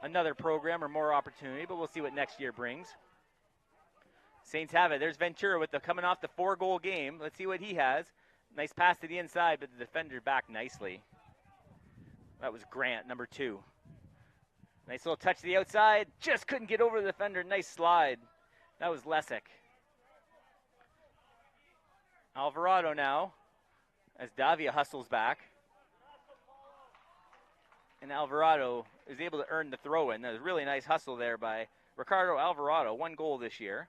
another program or more opportunity, but we'll see what next year brings. Saints have it. There's Ventura with the coming off the 4-goal game. Let's see what he has. Nice pass to the inside, but the defender back nicely. That was Grant, number 2. Nice little touch to the outside. Just couldn't get over the defender. Nice slide. That was Lesick. Alvarado now as Davia hustles back. And Alvarado is able to earn the throw-in. That was a really nice hustle there by Ricardo Alvarado. 1 goal this year.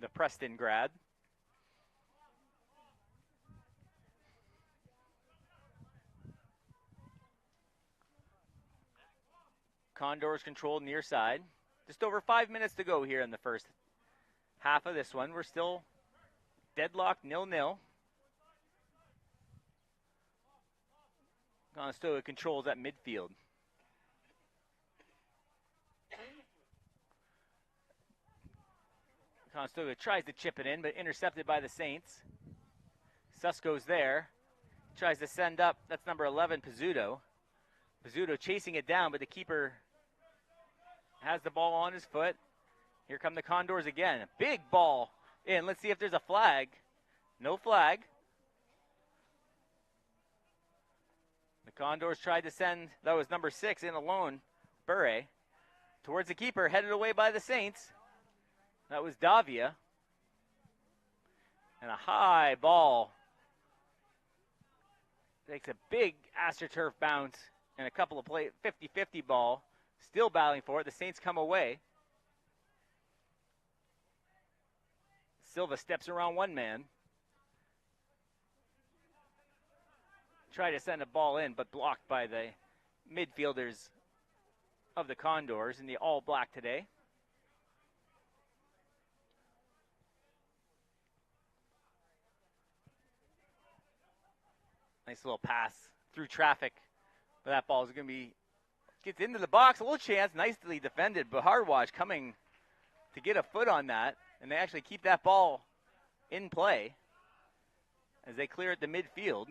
The Preston grad. Condors controlled near side. Just over 5 minutes to go here in the first half of this one. We're still deadlocked 0-0. Conestoga controls at midfield. Conestoga tries to chip it in, but intercepted by the Saints. Susko's there. Tries to send up. That's number 11, Pizzuto. Pizzuto chasing it down, but the keeper has the ball on his foot. Here come the Condors again. A big ball in. Let's see if there's a flag. No flag. The Condors tried to send, that was number 6 in alone, Bure, towards the keeper, headed away by the Saints. That was Davia. And a high ball. Takes a big AstroTurf bounce and a couple of 50-50 ball. Still battling for it. The Saints come away. Silva steps around one man. Try to send a ball in, but blocked by the midfielders of the Condors in the all black today. Nice little pass through traffic. But that ball is going to be, gets into the box, a little chance, nicely defended. But Hardwatch coming to get a foot on that, and they actually keep that ball in play as they clear it to midfield.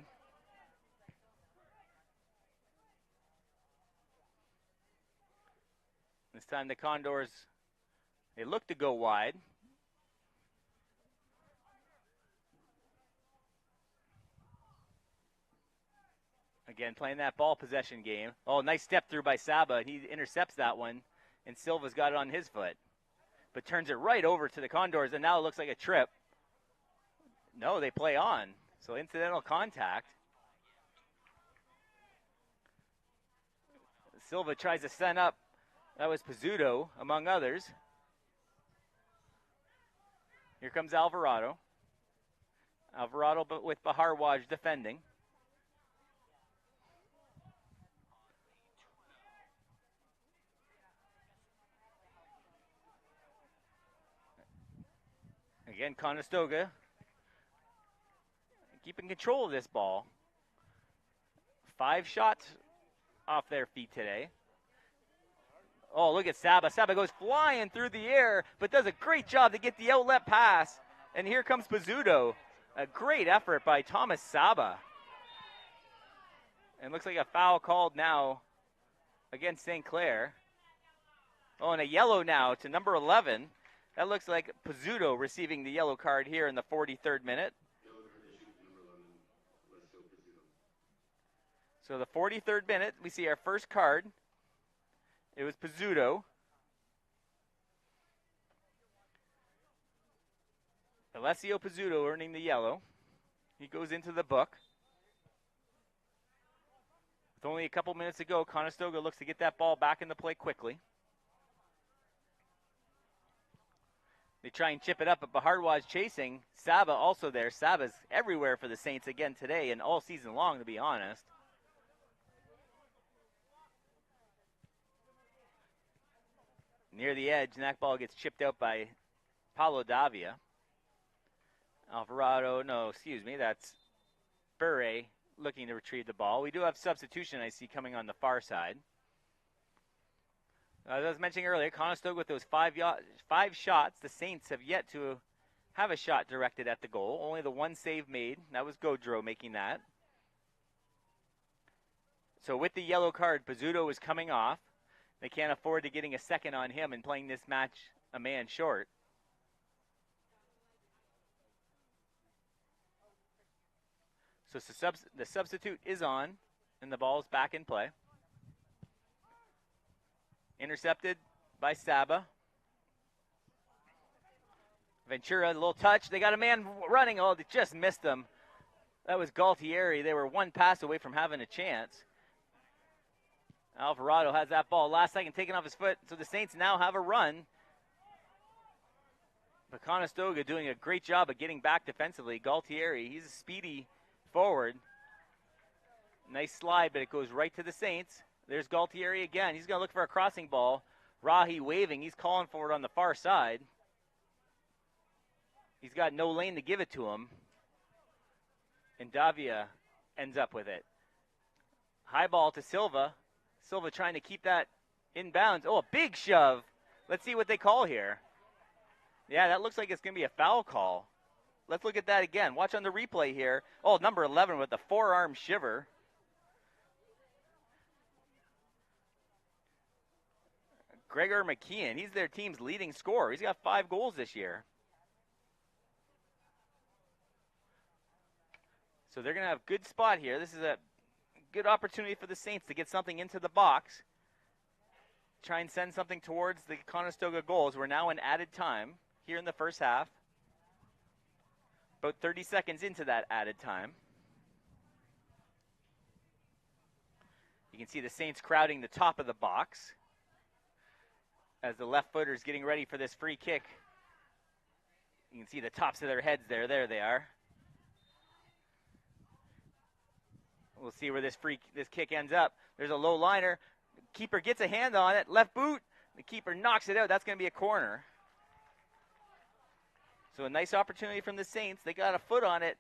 This time the Condors, they look to go wide. Again, playing that ball possession game. Oh, nice step through by Saba. He intercepts that one, and Silva's got it on his foot. But turns it right over to the Condors, and now it looks like a trip. No, they play on. So incidental contact. Silva tries to send up. That was Pizzuto, among others. Here comes Alvarado. Alvarado but with Baharwaj defending. Again, Conestoga keeping control of this ball. 5 shots off their feet today. Oh, look at Saba. Saba goes flying through the air, but does a great job to get the outlet pass. And here comes Pizzuto. A great effort by Thomas Saba. And looks like a foul called now against St. Clair. Oh, and a yellow now to number 11. That looks like Pizzuto receiving the yellow card here in the 43rd minute. So the 43rd minute, we see our first card. It was Pizzuto. Alessio Pizzuto earning the yellow. He goes into the book. With only a couple minutes to go, Conestoga looks to get that ball back into play quickly. They try and chip it up, but Baharwaj chasing. Saba also there. Saba's everywhere for the Saints again today and all season long, to be honest. Near the edge, and that ball gets chipped out by Paulo Davia. That's Bure looking to retrieve the ball. We do have substitution, I see, coming on the far side. As I was mentioning earlier, Conestoga with those 5 shots, the Saints have yet to have a shot directed at the goal. Only the one save made. That was Gaudreau making that. So with the yellow card, Pizzuto is coming off. They can't afford to getting a second on him and playing this match a man short. So the substitute is on, and the ball's back in play. Intercepted by Saba. Ventura, a little touch. They got a man running. Oh, they just missed him. That was Galtieri. They were one pass away from having a chance. Alvarado has that ball last second taken off his foot, so the Saints now have a run. But Conestoga doing a great job of getting back defensively. Galtieri, he's a speedy forward. Nice slide, but it goes right to the Saints. There's Galtieri again. He's going to look for a crossing ball. Rahi waving. He's calling for it on the far side. He's got no lane to give it to him. And Davia ends up with it. High ball to Silva. Silva trying to keep that in bounds. Oh, a big shove. Let's see what they call here. Yeah, that looks like it's going to be a foul call. Let's look at that again. Watch on the replay here. Oh, number 11 with the forearm shiver. Gregor McKeon, he's their team's leading scorer. He's got 5 goals this year. So they're going to have a good spot here. This is a good opportunity for the Saints to get something into the box. Try and send something towards the Conestoga goals. We're now in added time here in the first half. About 30 seconds into that added time. You can see the Saints crowding the top of the box as the left footer is getting ready for this free kick. You can see the tops of their heads there. There they are. We'll see where this kick ends up. There's a low liner. The keeper gets a hand on it. Left boot. The keeper knocks it out. That's going to be a corner. So a nice opportunity from the Saints. They got a foot on it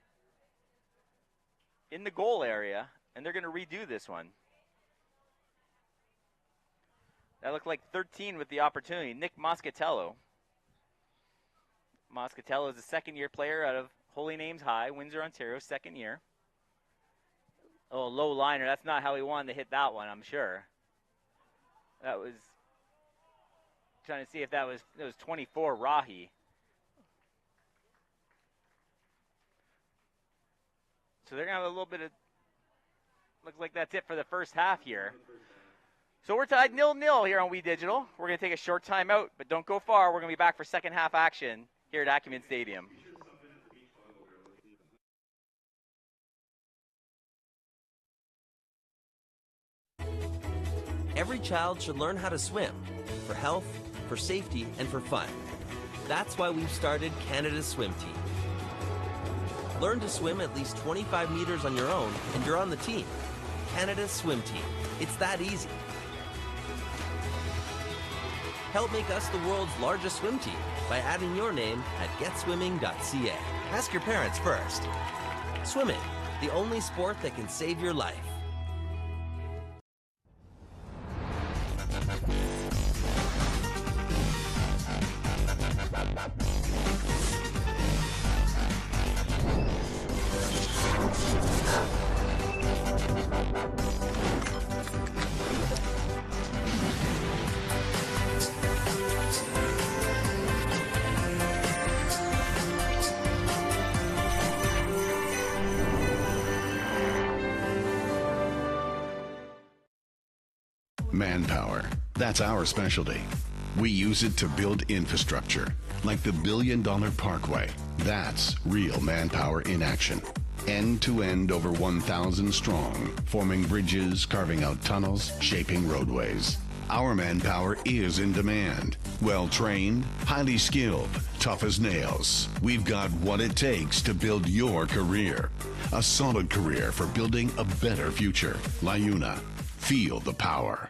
in the goal area, and they're going to redo this one. That looked like 13 with the opportunity. Nick Moscatello. Moscatello is a second-year player out of Holy Names High, Windsor, Ontario, second year. Oh, low liner. That's not how he wanted to hit that one, I'm sure. That was trying to see if that was 24 Rahi. So they're going to have a little bit of, looks like that's it for the first half here. So we're tied 0-0 here on We Digital. We're going to take a short timeout, but don't go far. We're going to be back for second half action here at Acumen Stadium. Every child should learn how to swim, for health, for safety, and for fun. That's why we've started Canada's Swim Team. Learn to swim at least 25 meters on your own, and you're on the team. Canada's Swim Team. It's that easy. Help make us the world's largest swim team by adding your name at getswimming.ca. Ask your parents first. Swimming, the only sport that can save your life. Manpower. That's our specialty. We use it to build infrastructure, like the $1 billion Parkway. That's real manpower in action. End to end, over 1,000 strong, forming bridges, carving out tunnels, shaping roadways. Our manpower is in demand. Well-trained, highly skilled, tough as nails. We've got what it takes to build your career. A solid career for building a better future. LiUNA. Feel the power.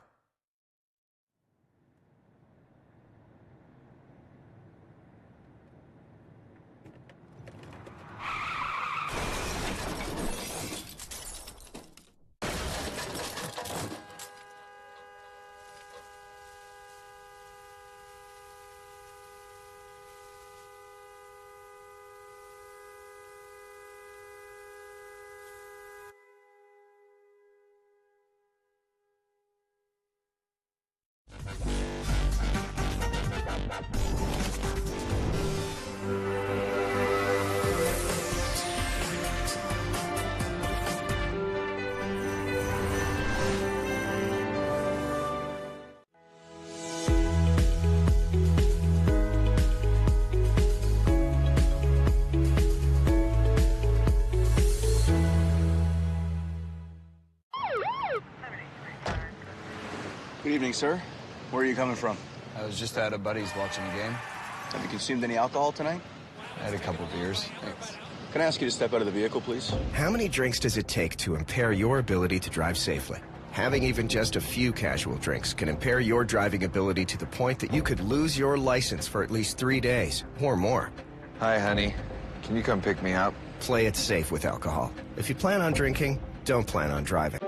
Good evening, sir. Where are you coming from? I was just at a buddy's watching a game. Have you consumed any alcohol tonight? I had a couple beers. Thanks. Can I ask you to step out of the vehicle, please? How many drinks does it take to impair your ability to drive safely? Having even just a few casual drinks can impair your driving ability to the point that you could lose your license for at least 3 days or more. Hi, honey. Can you come pick me up? Play it safe with alcohol. If you plan on drinking, don't plan on driving.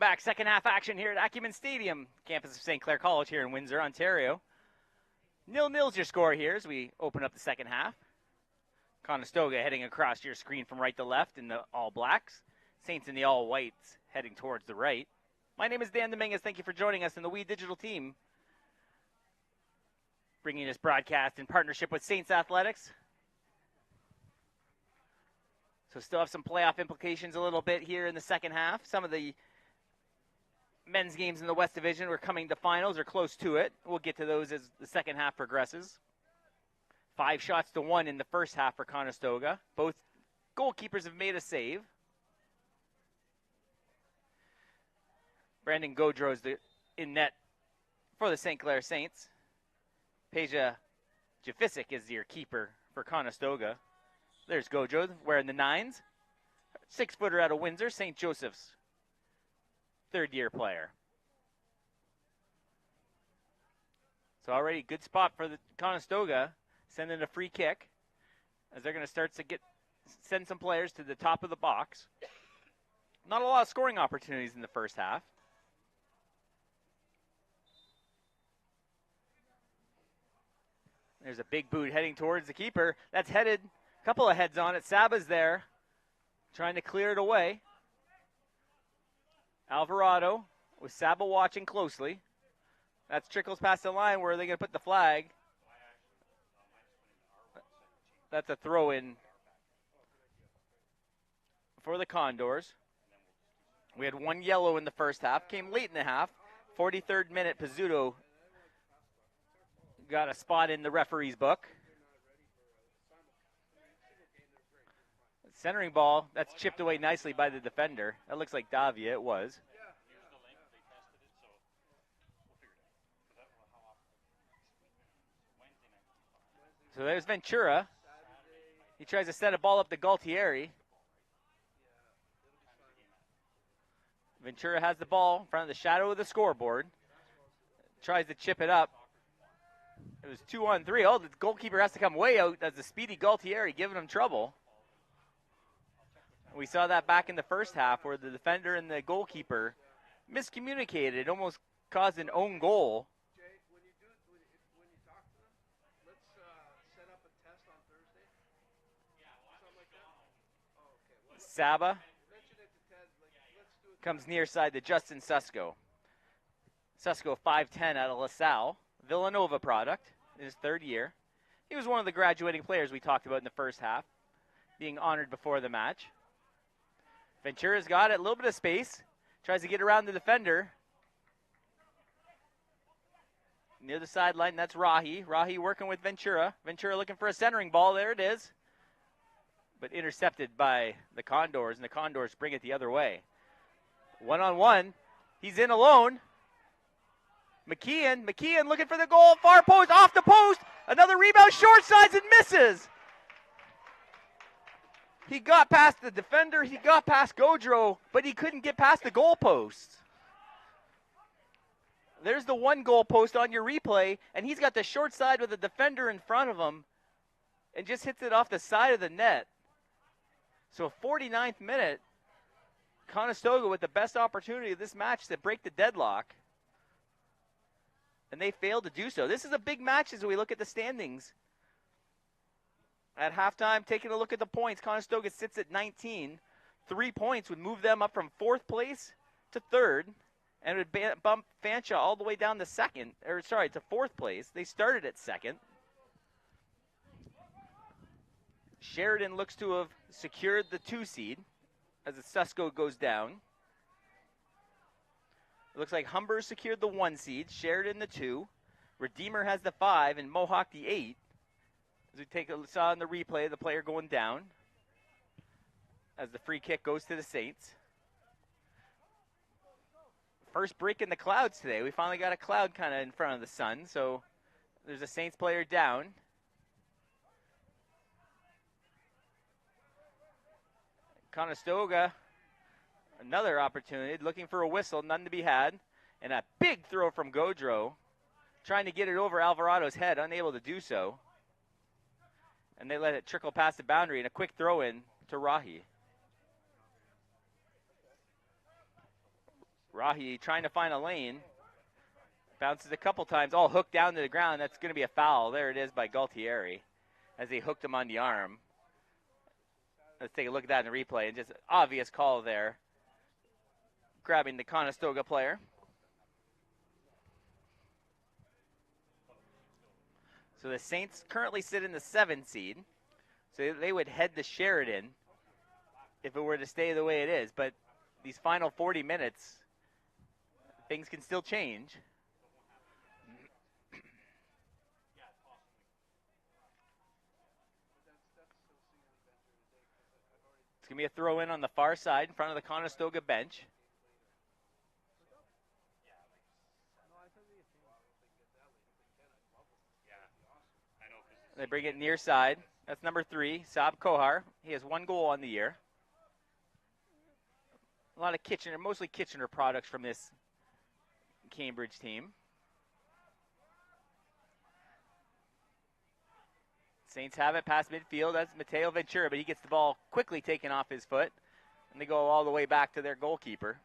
Back, second half action here at Acumen Stadium, campus of St. Clair College here in Windsor, Ontario. 0-0's your score here as we open up the second half. Conestoga heading across your screen from right to left in the all blacks. Saints in the all whites heading towards the right. My name is Dan Dominguez. Thank you for joining us in the We Digital team, bringing this broadcast in partnership with Saints Athletics. So still have some playoff implications a little bit here in the second half. Some of the men's games in the West Division were coming to finals or close to it. We'll get to those as the second half progresses. 5-1 in the first half for Conestoga. Both goalkeepers have made a save. Brandon Gaudreau's in net for the St. Clair Saints. Peja Jafisic is your keeper for Conestoga. There's Gaudreau wearing the 9s. 6-footer out of Windsor, St. Joseph's third-year player. So already good spot for the Conestoga, sending a free kick as they're going to start to send some players to the top of the box. Not a lot of scoring opportunities in the first half. There's a big boot heading towards the keeper. That's headed. A couple of heads on it. Saba's there, trying to clear it away. Alvarado with Saba watching closely. That's trickles past the line. Where are they going to put the flag? That's a throw-in for the Condors. We had one yellow in the first half. Came late in the half. 43rd minute, Pizzuto got a spot in the referee's book. Centering ball, that's chipped away nicely by the defender. That looks like Davia, it was. So there's Ventura. He tries to set a ball up to Galtieri. Ventura has the ball in front of the shadow of the scoreboard. Tries to chip it up. It was 2-on-3. Oh, the goalkeeper has to come way out as the speedy Galtieri giving him trouble. We saw that back in the first half where the defender and the goalkeeper miscommunicated. It almost caused an own goal. Jay, when you talk to them, let's set up a test on Thursday. Something like that. Oh, okay. Saba Mention it to Ted. Let's do it. comes near side to Justin Susko. Susko 5'10" out of LaSalle. Villanova product in his third year. He was one of the graduating players we talked about in the first half, being honored before the match. Ventura's got it, a little bit of space. Tries to get around the defender. Near the sideline, that's Rahi. Rahi working with Ventura. Ventura looking for a centering ball. There it is. But intercepted by the Condors, and the Condors bring it the other way. 1-on-1. He's in alone. McKeon looking for the goal. Far post, off the post. Another rebound, short sides and misses. He got past the defender. He got past Gaudreau, but he couldn't get past the goalpost. There's the one goalpost on your replay, and he's got the short side with the defender in front of him and just hits it off the side of the net. So 49th minute, Conestoga with the best opportunity of this match to break the deadlock. And they failed to do so. This is a big match as we look at the standings. At halftime, taking a look at the points, Conestoga sits at 19. 3 points would move them up from 4th place to 3rd, and would bump Fanshawe all the way down to 4th place. They started at 2nd. Sheridan looks to have secured the 2 seed as the Susko goes down. It looks like Humber secured the 1 seed, Sheridan the 2, Redeemer has the 5, and Mohawk the 8. As we saw in the replay, the player going down as the free kick goes to the Saints. First break in the clouds today. We finally got a cloud kind of in front of the sun, so there's a Saints player down. Conestoga, another opportunity, looking for a whistle, none to be had. And a big throw from Gaudreau, trying to get it over Alvarado's head, unable to do so. And they let it trickle past the boundary, and a quick throw in to Rahi. Rahi trying to find a lane. Bounces a couple times, all hooked down to the ground. That's going to be a foul. There it is by Galtieri as he hooked him on the arm. Let's take a look at that in the replay. And just obvious call there. Grabbing the Conestoga player. So the Saints currently sit in the 7 seed. So they would head to Sheridan if it were to stay the way it is. But these final 40 minutes, things can still change. It's going to be a throw in on the far side in front of the Conestoga bench. They bring it near side. That's number 3, Saab Kohar. He has 1 goal on the year. A lot of Kitchener, mostly Kitchener products from this Cambridge team. Saints have it past midfield. That's Mateo Ventura, but he gets the ball quickly taken off his foot. And they go all the way back to their goalkeeper.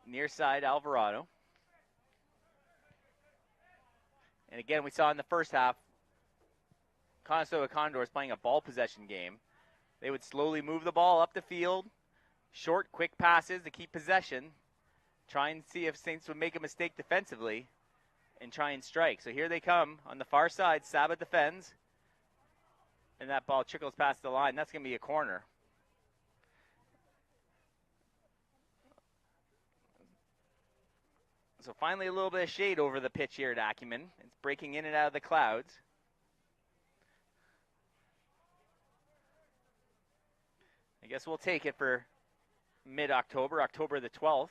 Near side, Alvarado. And again, we saw in the first half, Conestoga Condors playing a ball possession game. They would slowly move the ball up the field, short, quick passes to keep possession, try and see if Saints would make a mistake defensively, and try and strike. So here they come on the far side. Saba defends, and that ball trickles past the line. That's going to be a corner. So finally a little bit of shade over the pitch here at Acumen. It's breaking in and out of the clouds. I guess we'll take it for mid-October, October the 12th.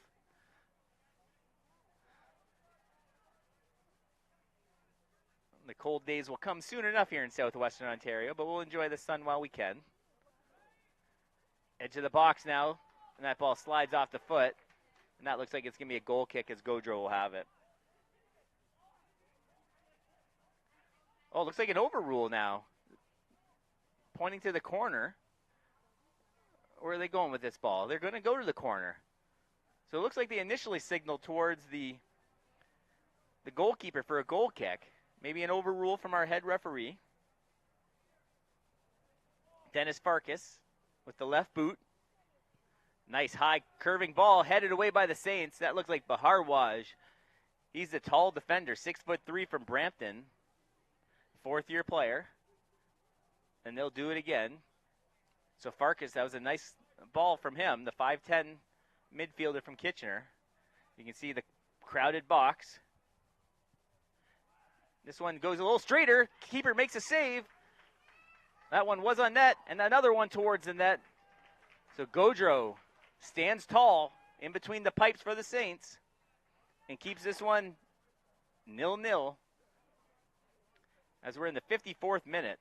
The cold days will come soon enough here in southwestern Ontario, but we'll enjoy the sun while we can. Edge of the box now, and that ball slides off the foot. And that looks like it's going to be a goal kick as Gaudreau will have it. Oh, looks like an overrule now. Pointing to the corner. Where are they going with this ball? They're going to go to the corner. So it looks like they initially signaled towards the goalkeeper for a goal kick. Maybe an overrule from our head referee. Dennis Farkas with the left boot. Nice high curving ball headed away by the Saints. That looks like Baharwaj. He's a tall defender, 6'3" from Brampton. 4th-year player. And they'll do it again. So Farkas, that was a nice ball from him, the 5'10" midfielder from Kitchener. You can see the crowded box. This one goes a little straighter. Keeper makes a save. That one was on net, and another one towards the net. So Gaudreau stands tall in between the pipes for the Saints and keeps this one 0-0 as we're in the 54th minute.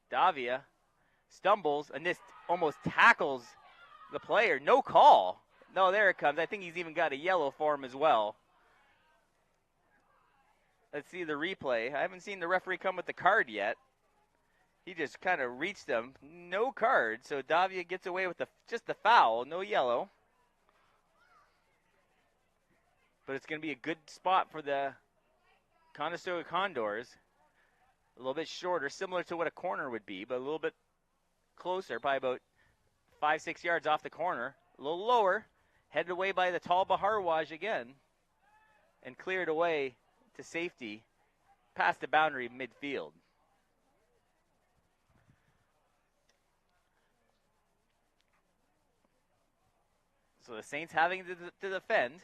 Davia stumbles and this almost tackles the player. No call. No, there it comes. I think he's even got a yellow for him as well. Let's see the replay. I haven't seen the referee come with the card yet. He just kind of reached him. No card, so Davia gets away with just the foul, no yellow. But it's going to be a good spot for the Conestoga Condors. A little bit shorter, similar to what a corner would be, but a little bit closer, by about 5-6 yards off the corner. A little lower, headed away by the tall Baharwaj again, and cleared away to safety past the boundary midfield. So the Saints having to defend.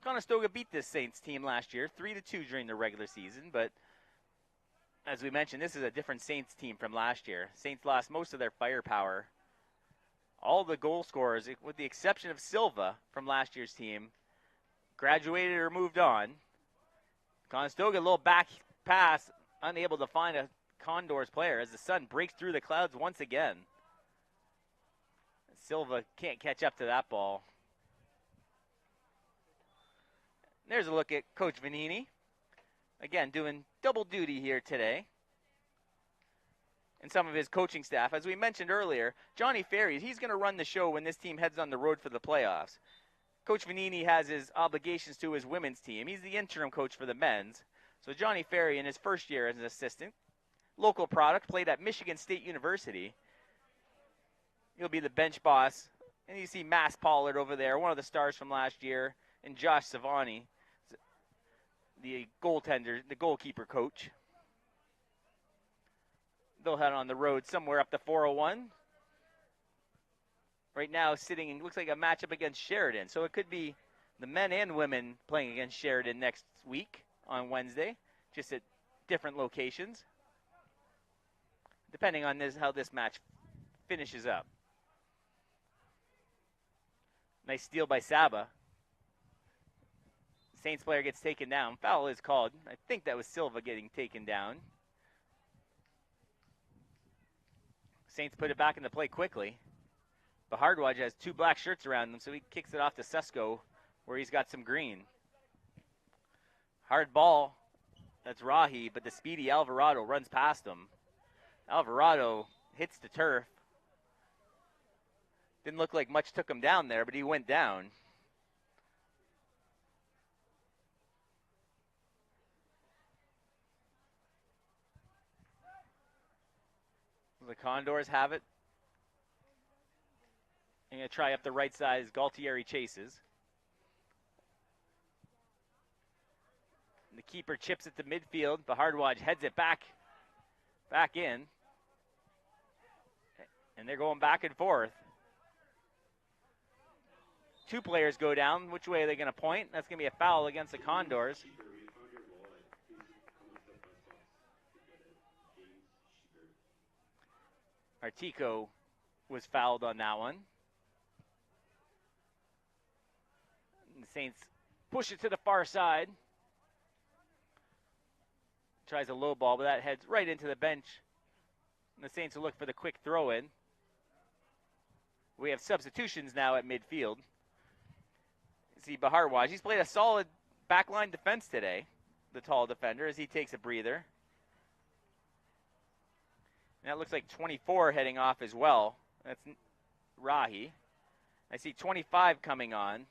Conestoga beat this Saints team last year, 3-2 during the regular season, but as we mentioned, this is a different Saints team from last year. Saints lost most of their firepower. All the goal scorers, with the exception of Silva from last year's team, graduated or moved on. Conestoga, a little back pass, unable to find a Condors player as the sun breaks through the clouds once again. Silva can't catch up to that ball. There's a look at Coach Vanini. Again, doing double duty here today. And some of his coaching staff. As we mentioned earlier, Johnny Ferry, he's going to run the show when this team heads on the road for the playoffs. Coach Vanini has his obligations to his women's team. He's the interim coach for the men's. So Johnny Ferry, in his first year as an assistant, local product, played at Michigan State University. He'll be the bench boss. And you see Mass Pollard over there, one of the stars from last year, and Josh Savani, the goaltender, the goalkeeper coach. they'll head on the road somewhere up to 401. Right now, sitting in, looks like a matchup against Sheridan. So it could be the men and women playing against Sheridan next week on Wednesday, just at different locations, depending on how this match finishes up. Nice steal by Saba. Saints player gets taken down. Foul is called. I think that was Silva getting taken down. Saints put it back into play quickly. But Hardwaj has 2 black shirts around him, so he kicks it off to Susko, where he's got some green. Hard ball. That's Rahi, but the speedy Alvarado runs past him. Alvarado hits the turf. Didn't look like much took him down there, but he went down. The Condors have it. I'm going to try up the right side as Galtieri chases. The keeper chips it to midfield, but Hardwaj heads it back in. And they're going back and forth. 2 players go down. Which way are they going to point? That's going to be a foul against the Condors. Artico was fouled on that one. And the Saints push it to the far side. Tries a low ball, but that heads right into the bench. And the Saints will look for the quick throw in. We have substitutions now at midfield. See Baharwaj. He's played a solid backline defense today, the tall defender, as he takes a breather. And that looks like 24 heading off as well. That's Rahi. I see 25 coming on.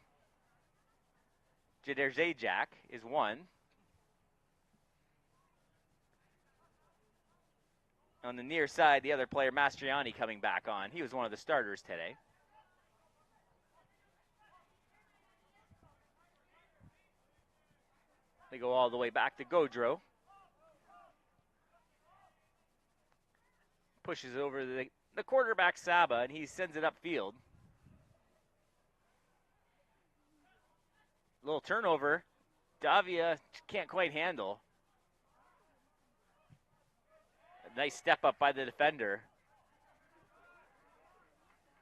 Jaderzejak is 1. On the near side, the other player, Mastriani, coming back on. He was one of the starters today. They go all the way back to Godreau. Pushes over the quarterback, Saba, and he sends it upfield. Little turnover. Davia can't quite handle. A nice step up by the defender.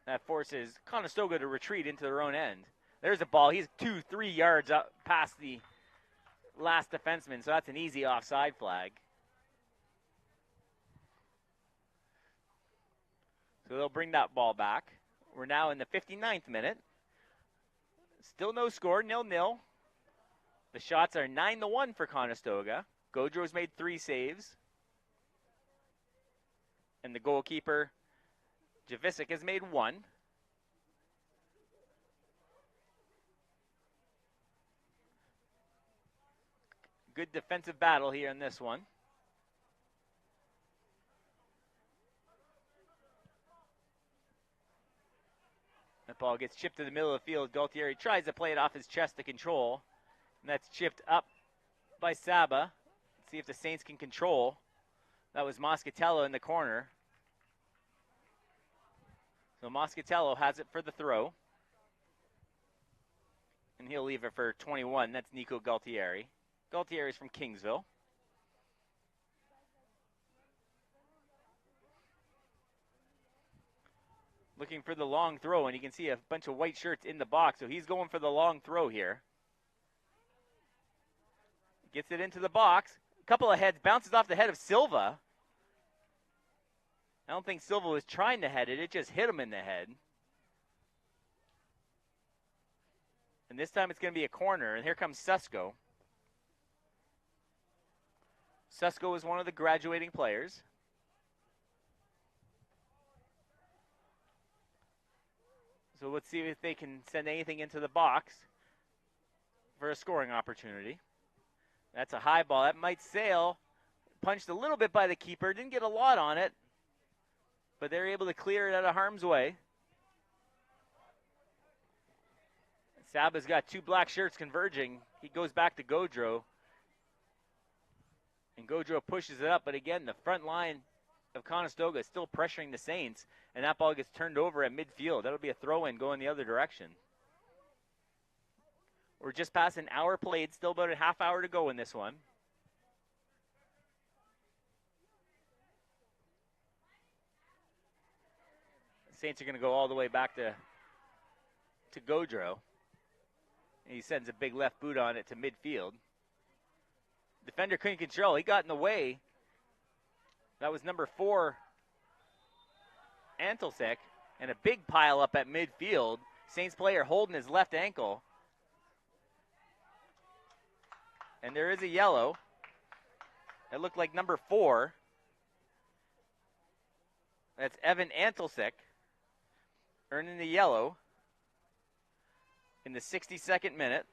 That forces Conestoga to retreat into their own end. There's a ball. He's 2-3 yards up past the last defenseman, so that's an easy offside flag. So they'll bring that ball back. We're now in the 59th minute. Still no score, 0-0. The shots are 9-1 for Conestoga. Godreau's made 3 saves. And the goalkeeper, Javicic, has made 1. Good defensive battle here in this one. That ball gets chipped to the middle of the field. Galtieri tries to play it off his chest to control. And that's chipped up by Saba. Let's see if the Saints can control. That was Moscatello in the corner. So Moscatello has it for the throw. And he'll leave it for 21. That's Nico Galtieri. Galtieri's from Kingsville. Looking for the long throw, and you can see a bunch of white shirts in the box, so he's going for the long throw here. Gets it into the box. A couple of heads, bounces off the head of Silva. I don't think Silva was trying to head it. It just hit him in the head. And this time it's going to be a corner, and here comes Susko. Susko is one of the graduating players. So let's see if they can send anything into the box for a scoring opportunity. That's a high ball. That might sail. Punched a little bit by the keeper. Didn't get a lot on it. But they're able to clear it out of harm's way. Saba's got 2 black shirts converging. He goes back to Godreau. And Godreau pushes it up. But again, the front line of Conestoga is still pressuring the Saints, and that ball gets turned over at midfield. That'll be a throw-in going the other direction. We're just past an hour played, still about a half hour to go in this one. The Saints are going to go all the way back to Gaudreau. And he sends a big left boot on it to midfield. Defender couldn't control. He got in the way. That was number 4, Antelsic, and a big pile up at midfield. Saints player holding his left ankle. And there is a yellow. It looked like number 4. That's Evan Antelsic earning the yellow in the 62nd minute.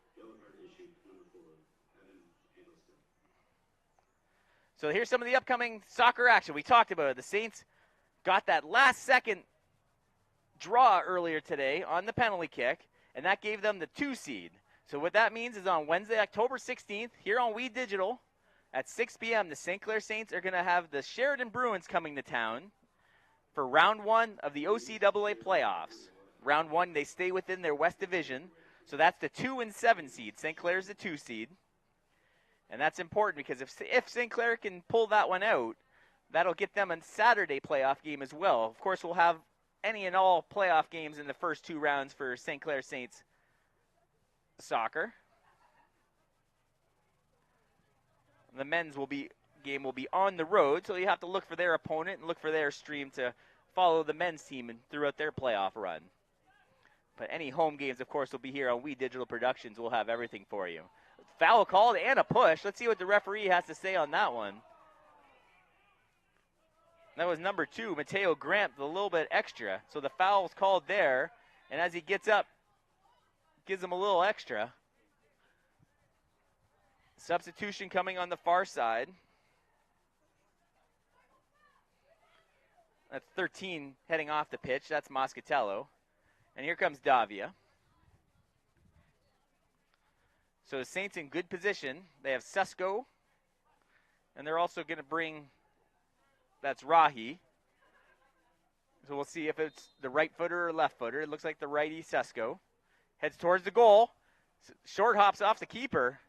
So here's some of the upcoming soccer action. We talked about it. The Saints got that last-second draw earlier today on the penalty kick, and that gave them the 2 seed. So what that means is on Wednesday, October 16th, here on We Digital, at 6 p.m., the St. Clair Saints are going to have the Sheridan Bruins coming to town for round 1 of the OCAA playoffs. Round 1, they stay within their West Division, so that's the 2 and 7 seed. St. Clair's the 2 seed. And that's important because if St. Clair can pull that one out, that'll get them a Saturday playoff game as well. Of course, we'll have any and all playoff games in the first 2 rounds for St. Clair Saints soccer. The men's game will be on the road, so you have to look for their opponent and look for their stream to follow the men's team and throughout their playoff run. But any home games, of course, will be here on We Digital Productions. We'll have everything for you. Foul called and a push. Let's see what the referee has to say on that one. That was number 2, Mateo Grant, with a little bit extra. So the foul was called there, and as he gets up, gives him a little extra. Substitution coming on the far side. That's 13 heading off the pitch. That's Moscatello. And here comes Davia. So the Saints in good position. They have Sesko. And they're also going to bring, that's Rahi. So we'll see if it's the right footer or left footer. It looks like the righty Sesko. Heads towards the goal. Short hops off the keeper.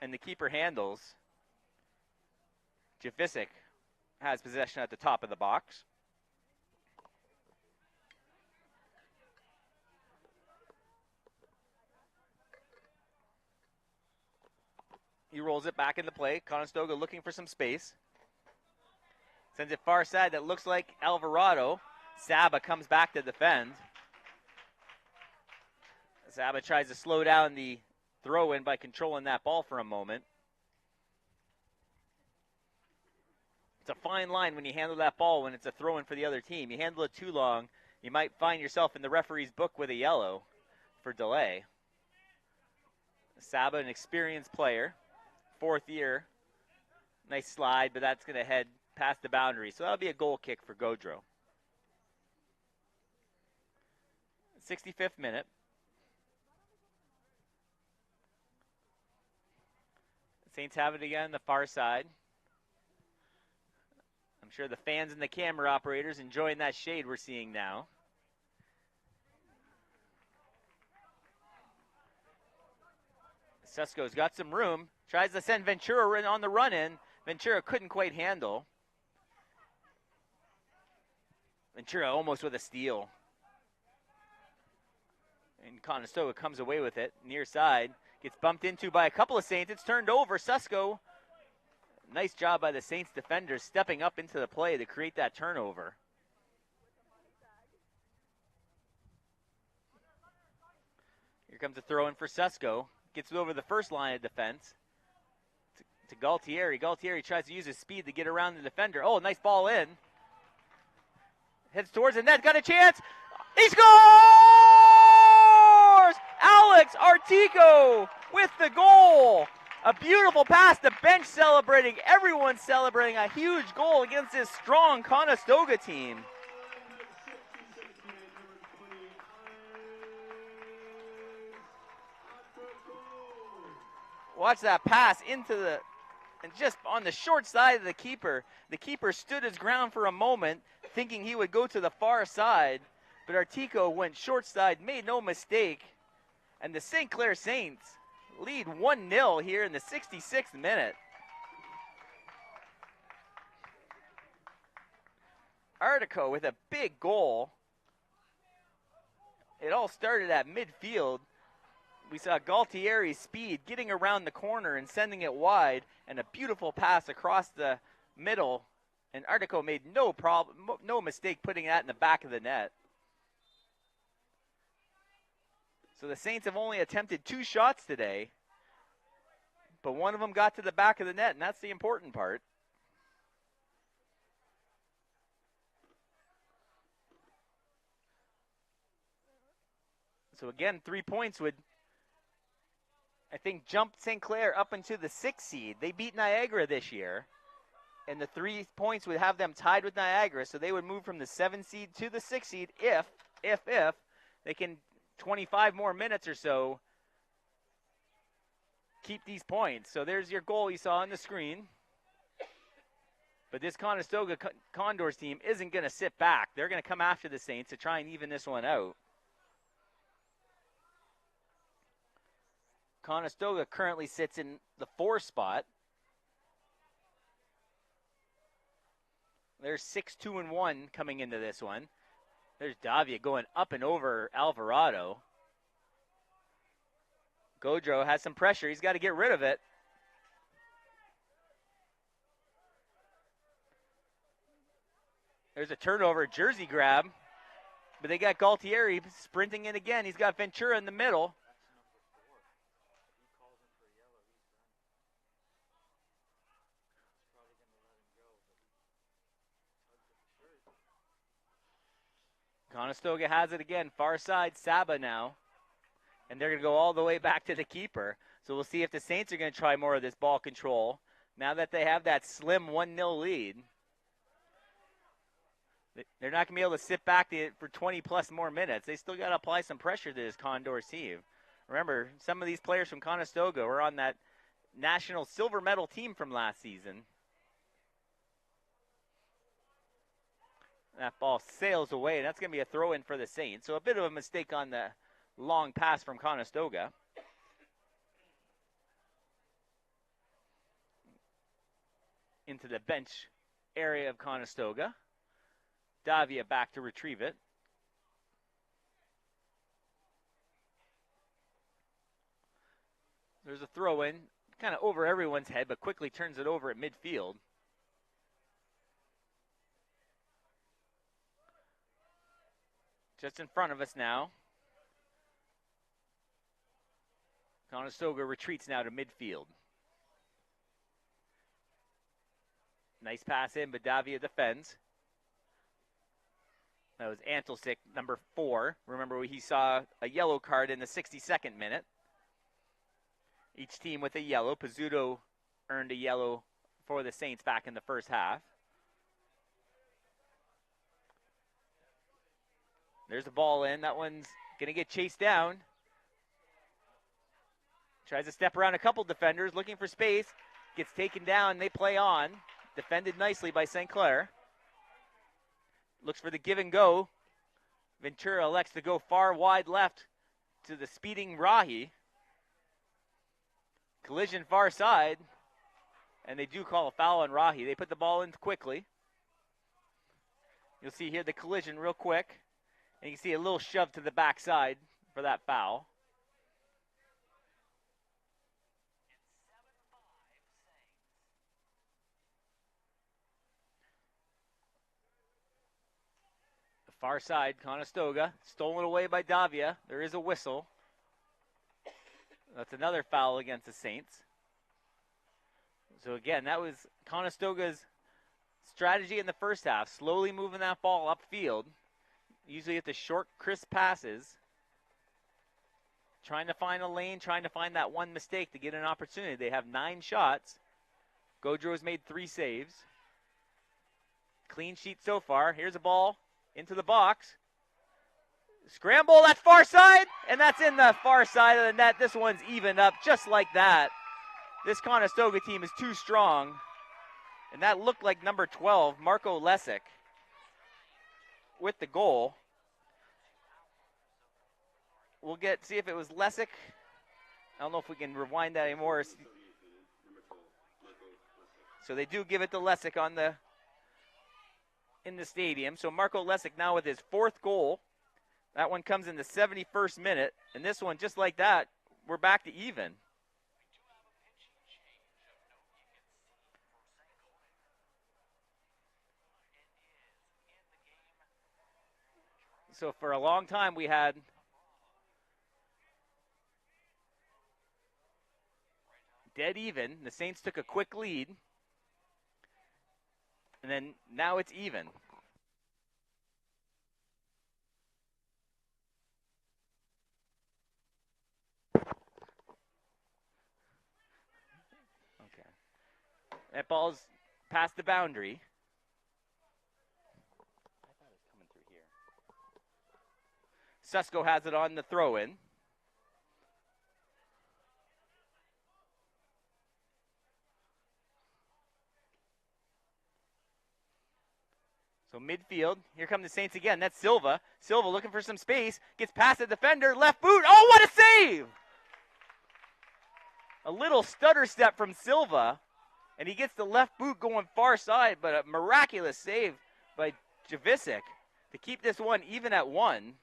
And the keeper handles. Javisic has possession at the top of the box. He rolls it back into play. Conestoga looking for some space. Sends it far side. That looks like Alvarado. Saba comes back to defend. Saba tries to slow down the throw-in by controlling that ball for a moment. It's a fine line when you handle that ball when it's a throw-in for the other team. You handle it too long, you might find yourself in the referee's book with a yellow for delay. Saba, an experienced player, 4th year. Nice slide, but that's going to head past the boundary. So that'll be a goal kick for Gaudreau. 65th minute. Saints have it again on the far side. I'm sure the fans and the camera operators enjoying that shade we're seeing now. Sesko's got some room. Tries to send Ventura on the run-in. Ventura couldn't quite handle. Ventura almost with a steal. And Conestoga comes away with it. Near side. Gets bumped into by a couple of Saints. It's turned over. Sesko. Nice job by the Saints defenders stepping up into the play to create that turnover. Here comes a throw in for Sesko. Gets it over the first line of defense to Galtieri. Galtieri tries to use his speed to get around the defender. Oh, nice ball in. Heads towards the net. Got a chance. He scores! Alex Artico with the goal. A beautiful pass. The bench celebrating. Everyone celebrating a huge goal against this strong Conestoga team. Watch that pass into the And just on the short side of the keeper stood his ground for a moment, thinking he would go to the far side. But Artico went short side, made no mistake. And the St. Clair Saints lead 1-0 here in the 66th minute. Artico with a big goal. It all started at midfield. We saw Galtieri's speed getting around the corner and sending it wide, and a beautiful pass across the middle. And Artico made no mistake putting that in the back of the net. So the Saints have only attempted 2 shots today, but one of them got to the back of the net, and that's the important part. So again, 3 points would, I think, jump St. Clair up into the 6th seed. They beat Niagara this year, and the 3 points would have them tied with Niagara, so they would move from the 7th seed to the 6th seed if they can 25 more minutes or so keep these points. So there's your goal you saw on the screen. But this Conestoga Condors team isn't going to sit back. They're going to come after the Saints to try and even this one out. Conestoga currently sits in the 4 spot. They're 6-2-1 coming into this one. There's Davia going up and over Alvarado. Gaudreau has some pressure. He's got to get rid of it. There's a turnover, jersey grab. But they got Galtieri sprinting in again. He's got Ventura in the middle. Conestoga has it again, far side, Saba now. And they're going to go all the way back to the keeper. So we'll see if the Saints are going to try more of this ball control now that they have that slim 1-0 lead. They're not going to be able to sit back for 20-plus more minutes. They still got to apply some pressure to this Condors team. Remember, some of these players from Conestoga were on that national silver medal team from last season. That ball sails away, and that's going to be a throw-in for the Saints. So a bit of a mistake on the long pass from Conestoga. Into the bench area of Conestoga. Davia back to retrieve it. There's a throw-in, kind of over everyone's head, but quickly turns it over at midfield. Just in front of us now. Conestoga retreats now to midfield. Nice pass in, but Davia defends. That was Antelsic, number 4. Remember, he saw a yellow card in the 62nd minute. Each team with a yellow. Pizzuto earned a yellow for the Saints back in the first half. There's the ball in. That one's going to get chased down. Tries to step around a couple defenders, looking for space. Gets taken down. They play on. Defended nicely by St. Clair. Looks for the give and go. Ventura elects to go far wide left to the speeding Rahi. Collision far side. And they do call a foul on Rahi. They put the ball in quickly. You'll see here the collision real quick. And you can see a little shove to the backside for that foul. The far side, Conestoga, stolen away by Davia. There is a whistle. That's another foul against the Saints. So again, that was Conestoga's strategy in the first half, slowly moving that ball upfield. Usually at the short, crisp passes. Trying to find a lane, trying to find that one mistake to get an opportunity. They have 9 shots. Gaudreau has made 3 saves. Clean sheet so far. Here's a ball into the box. Scramble, that's far side, and that's in the far side of the net. This one's even up just like that. this Conestoga team is too strong. And that looked like number 12, Marco Lesick, with the goal. We'll see if it was Lesick. I don't know if we can rewind that anymore. So they do give it to Lesick in the stadium. So Marco Lesick now with his 4th goal. That one comes in the 71st minute. And this one, just like that, we're back to even. So for a long time we had dead even. The Saints took a quick lead. And then now it's even. Okay. That ball's past the boundary. Susko has it on the throw-in. So midfield, here come the Saints again. That's Silva. Silva looking for some space. Gets past the defender, left boot. Oh, what a save! A little stutter step from Silva, and he gets the left boot going far side, but a miraculous save by Javicic to keep this one even at 1.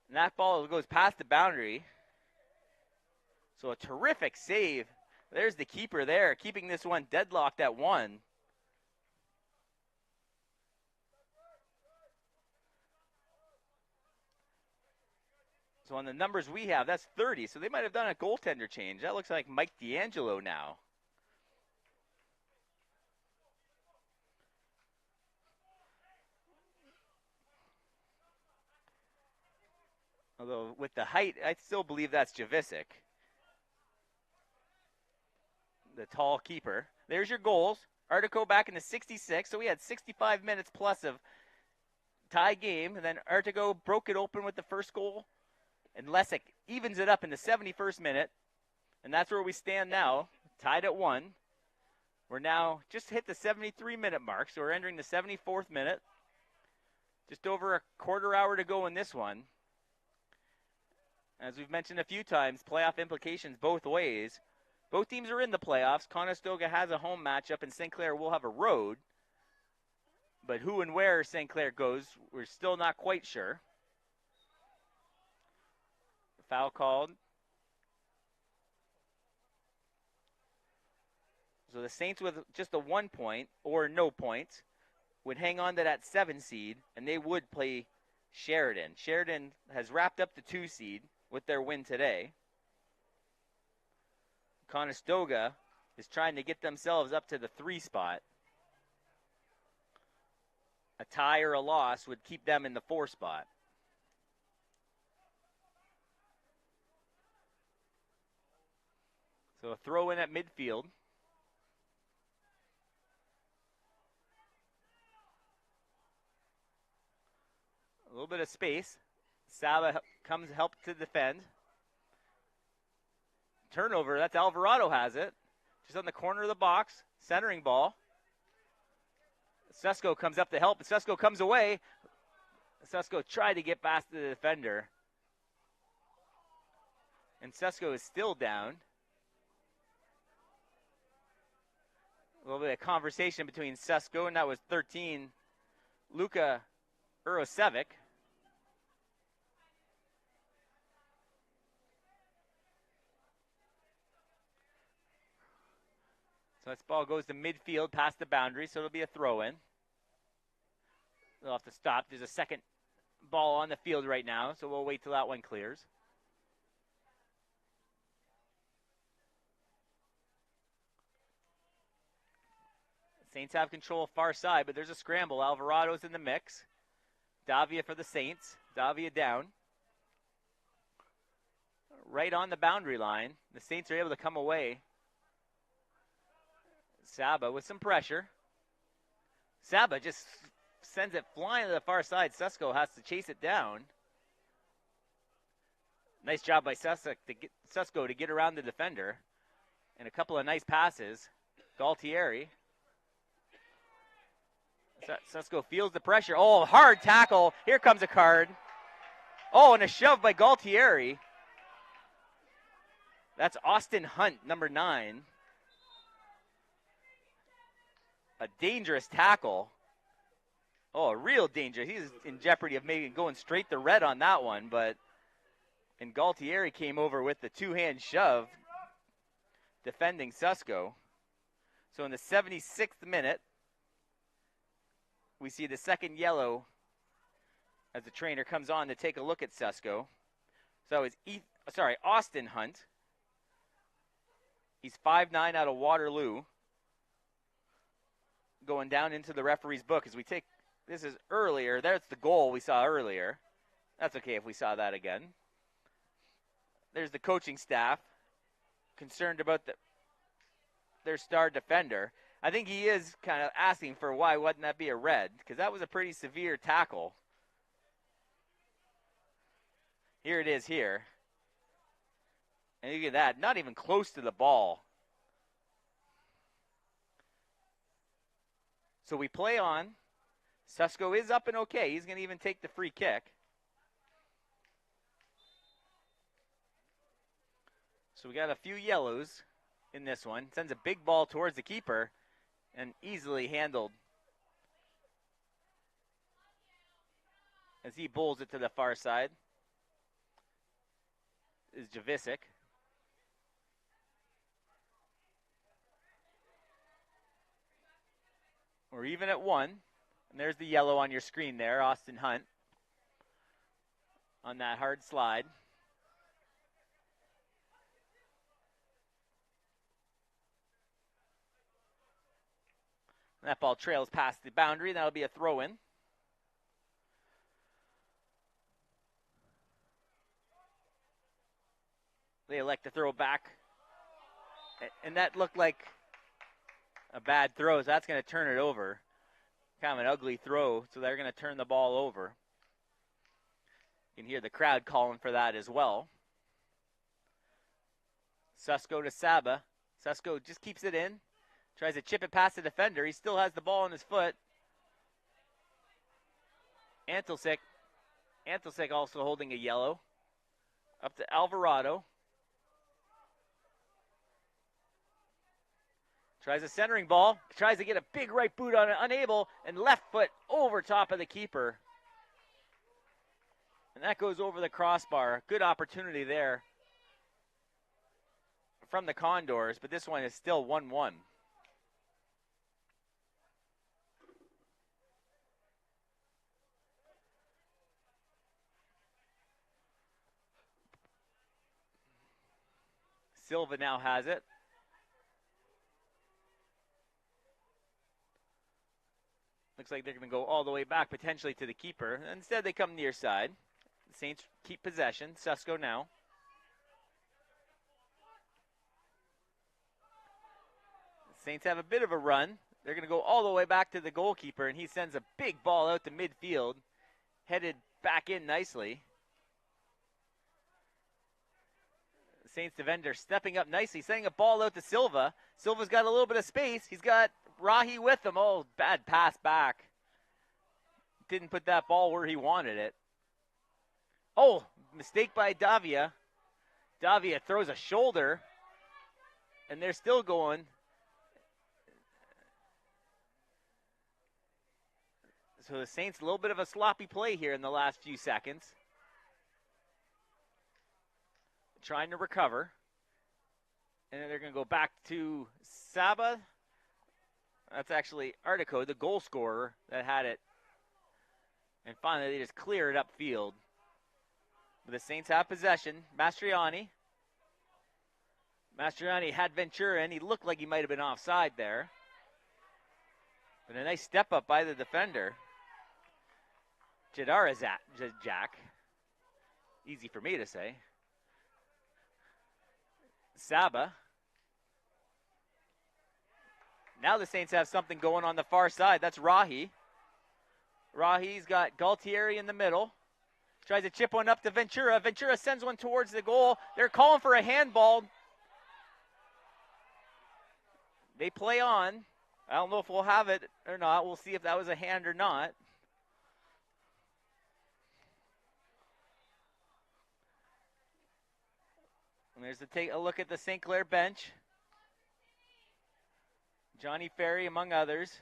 And that ball goes past the boundary. So a terrific save. There's the keeper there, keeping this one deadlocked at 1. So on the numbers we have, that's 30. So they might have done a goaltender change. That looks like Mike D'Angelo now. Although with the height, I still believe that's Javicic, the tall keeper. There's your goals. Artico back in the 66, so we had 65 minutes plus of tie game, and then Artico broke it open with the first goal, and Lesick evens it up in the 71st minute, and that's where we stand now, tied at 1. We're now just hit the 73-minute mark, so we're entering the 74th minute. Just over a quarter hour to go in this one. As we've mentioned a few times, playoff implications both ways. Both teams are in the playoffs. Conestoga has a home matchup, and St. Clair will have a road. But who and where St. Clair goes, we're still not quite sure. Foul called. So the Saints with just a 1 point or no points would hang on to that 7 seed, and they would play Sheridan. Sheridan has wrapped up the 2 seed with their win today. Conestoga is trying to get themselves up to the 3 spot. A tie or a loss would keep them in the 4 spot. So a throw in at midfield. A little bit of space. Saba comes help to defend. Turnover, that's Alvarado has it. Just on the corner of the box. Centering ball. Susko comes up to help, and Susko comes away. Susko tried to get past the defender. And Susko is still down. A little bit of conversation between Susko, and that was 13, Luka Urosevic. So this ball goes to midfield past the boundary, so it'll be a throw-in. They'll have to stop. There's a second ball on the field right now, so we'll wait till that one clears. Saints have control far side, but there's a scramble. Alvarado's in the mix. Davia for the Saints. Davia down. Right on the boundary line. The Saints are able to come away. Saba with some pressure. Saba just sends it flying to the far side. Susko has to chase it down. Nice job by Susko to get around the defender. And a couple of nice passes. Galtieri. Susko feels the pressure. Oh, hard tackle. Here comes a card. Oh, and a shove by Galtieri. That's Austin Hunt, number 9. A dangerous tackle. Oh, a real danger. He's in jeopardy of maybe going straight to red on that one, and Galtieri came over with the two-hand shove, defending Susko. So in the 76th minute, we see the second yellow as the trainer comes on to take a look at Susko. So it's Austin Hunt. He's 5'9" out of Waterloo. Going down into the referee's book as we take, this is earlier. That's the goal we saw earlier. That's okay if we saw that again. There's the coaching staff concerned about their star defender. I think he is kind of asking for why wouldn't that be a red, because that was a pretty severe tackle. Here it is here. And look at that, not even close to the ball. So we play on. Susko is up and okay. He's going to even take the free kick. So we got a few yellows in this one. Sends a big ball towards the keeper and easily handled as he bowls it to the far side. Is Javisic. We're even at 1. And there's the yellow on your screen there, Austin Hunt. On that hard slide. And that ball trails past the boundary. That'll be a throw-in. They elect to throw back. And that looked like a bad throw, so that's going to turn it over. Kind of an ugly throw, so they're going to turn the ball over. You can hear the crowd calling for that as well. Susko to Saba. Susko just keeps it in. Tries to chip it past the defender. He still has the ball in his foot. Antelsic also holding a yellow. Up to Alvarado. Tries a centering ball. Tries to get a big right boot on it. Unable. And left foot over top of the keeper. And that goes over the crossbar. Good opportunity there from the Condors. But this one is still 1-1. Silva now has it. Looks like they're going to go all the way back, potentially to the keeper. Instead, they come near side. The Saints keep possession. Susko now. The Saints have a bit of a run. They're going to go all the way back to the goalkeeper, and he sends a big ball out to midfield, headed back in nicely. Saints defender stepping up nicely, sending a ball out to Silva. Silva's got a little bit of space. He's got Rahi with him. Oh, bad pass back. Didn't put that ball where he wanted it. Oh, mistake by Davia. Davia throws a shoulder, and they're still going. So the Saints, a little bit of a sloppy play here in the last few seconds. Trying to recover. And then they're going to go back to Saba. That's actually Artico, the goal scorer, that had it. And finally, they just clear it upfield. But the Saints have possession. Mastriani. Mastriani had Ventura, and he looked like he might have been offside there. But a nice step up by the defender. Jadara Jack. Easy for me to say. Saba. Now the Saints have something going on the far side. That's Rahi. Rahi's got Galtieri in the middle. Tries to chip one up to Ventura. Ventura sends one towards the goal. They're calling for a handball. They play on. I don't know if we'll have it or not. We'll see if that was a hand or not. And there's take a look at the St. Clair bench. Johnny Ferry among others.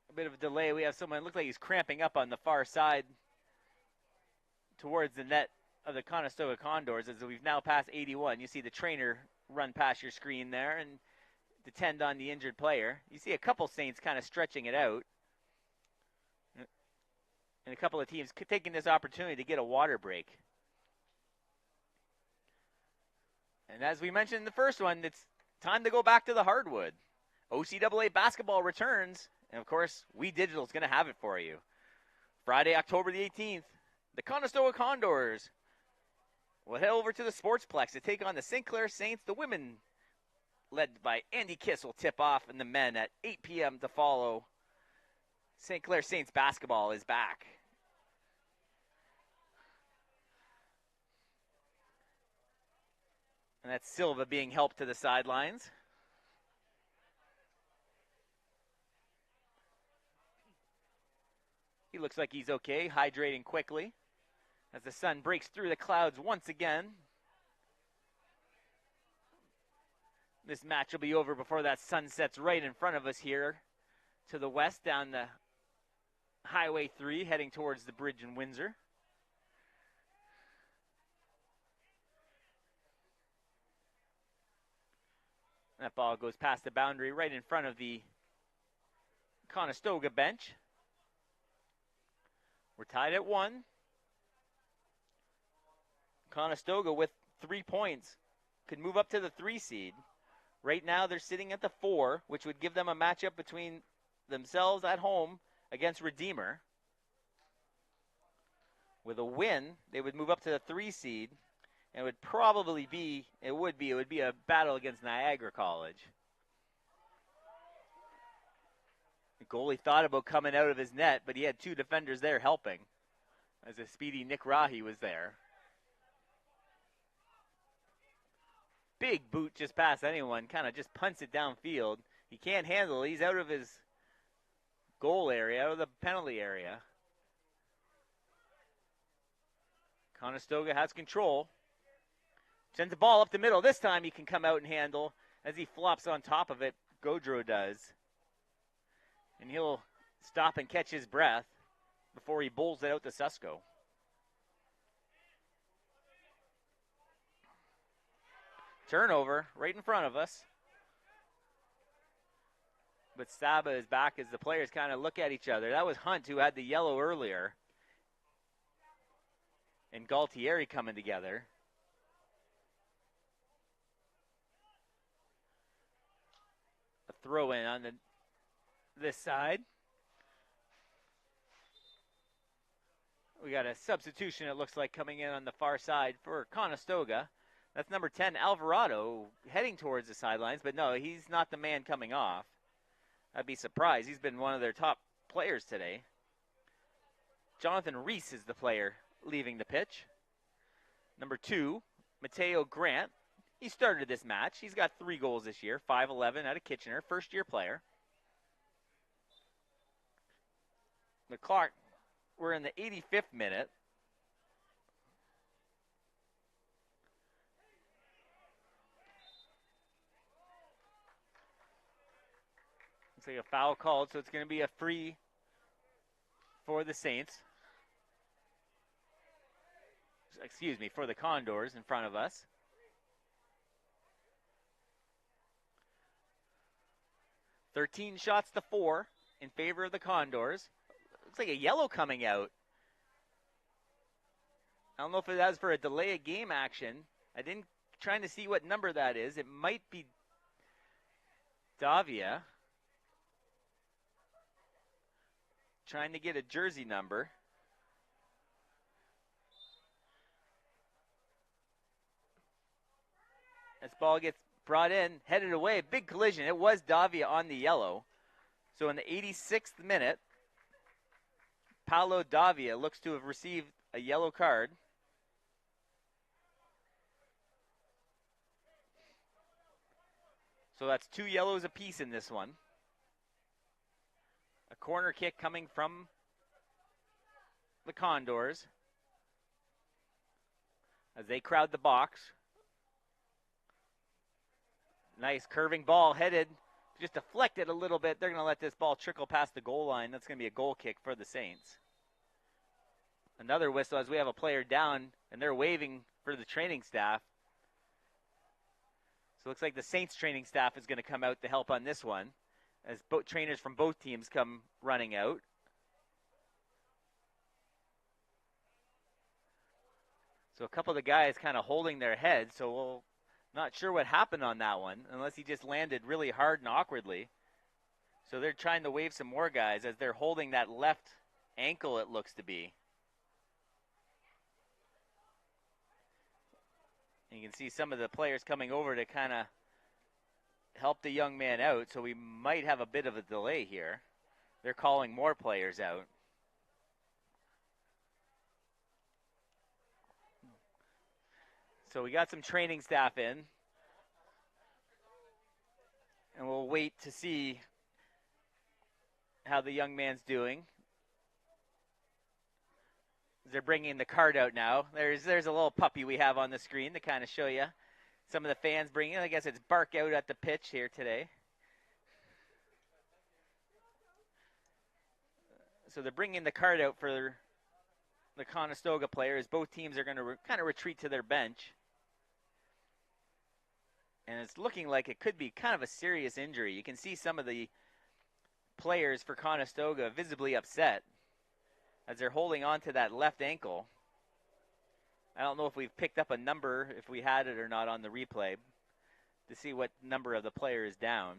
A bit of a delay. We have someone, looks like he's cramping up on the far side towards the net of the Conestoga Condors as we've now passed 81. You see the trainer run past your screen there and tend on the injured player. You see a couple Saints kind of stretching it out. And a couple of teams taking this opportunity to get a water break. And as we mentioned in the first one, it's time to go back to the hardwood. OCAA basketball returns, and of course, We Digital is going to have it for you. Friday, October the 18th, the Conestoga Condors will head over to the Sportsplex to take on the St. Clair Saints. The women, led by Andy Kiss, will tip off, and the men at 8 p.m. to follow. St. Clair Saints basketball is back. And that's Silva being helped to the sidelines. He looks like he's okay, hydrating quickly as the sun breaks through the clouds once again. This match will be over before that sun sets right in front of us here to the west down the Highway 3 heading towards the bridge in Windsor. That ball goes past the boundary right in front of the Conestoga bench. We're tied at 1. Conestoga with 3 points could move up to the 3 seed. Right now they're sitting at the 4, which would give them a matchup between themselves at home against Redeemer. With a win, they would move up to the 3 seed, and it would be a battle against Niagara College. The goalie thought about coming out of his net, but he had 2 defenders there helping, as a speedy Nick Rahi was there. Big boot just past anyone, kind of just punts it downfield. He can't handle it. He's out of his goal area, out of the penalty area. Conestoga has control. Sends the ball up the middle. This time he can come out and handle. As he flops on top of it, Gaudreau does. And he'll stop and catch his breath before he bowls it out to Susko. Turnover right in front of us. But Saba is back as the players kind of look at each other. That was Hunt who had the yellow earlier. And Galtieri coming together. A throw in on this side. We got a substitution, it looks like, coming in on the far side for Conestoga. That's number 10, Alvarado, heading towards the sidelines. But no, he's not the man coming off. I'd be surprised. He's been one of their top players today. Jonathan Reese is the player leaving the pitch. Number 2, Mateo Grant. He started this match. He's got 3 goals this year, 5'11", out of Kitchener, first-year player. The clock, we're in the 85th minute. Looks like a foul called, so it's going to be a free for the Saints. Excuse me, for the Condors in front of us. $13 shots to 4 in favor of the Condors. Looks like a yellow coming out. I don't know if it was for a delay of game action. I didn't trying to see what number that is. It might be Davia. Trying to get a jersey number. This ball gets brought in, headed away. Big collision. It was Davia on the yellow. So in the 86th minute, Paolo Davia looks to have received a yellow card. So that's 2 yellows apiece in this one. A corner kick coming from the Condors as they crowd the box. Nice curving ball headed, just deflected a little bit. They're going to let this ball trickle past the goal line. That's going to be a goal kick for the Saints. Another whistle as we have a player down, and they're waving for the training staff. So it looks like the Saints training staff is going to come out to help on this one as both trainers from both teams come running out. So a couple of the guys kind of holding their heads, so we'll not sure what happened on that one, unless he just landed really hard and awkwardly. So they're trying to wave some more guys as they're holding that left ankle, it looks to be. And you can see some of the players coming over to kind of help the young man out, so we might have a bit of a delay here. They're calling more players out. So we got some training staff in, and we'll wait to see how the young man's doing. They're bringing the card out now. There's a little puppy we have on the screen to kind of show you. Some of the fans bringing it. I guess it's bark out at the pitch here today. So they're bringing the card out for the Conestoga players. Both teams are going to kind of retreat to their bench. And it's looking like it could be kind of a serious injury. You can see some of the players for Conestoga visibly upset as they're holding on to that left ankle. I don't know if we've picked up a number, if we had it or not on the replay, to see what number of the player is down.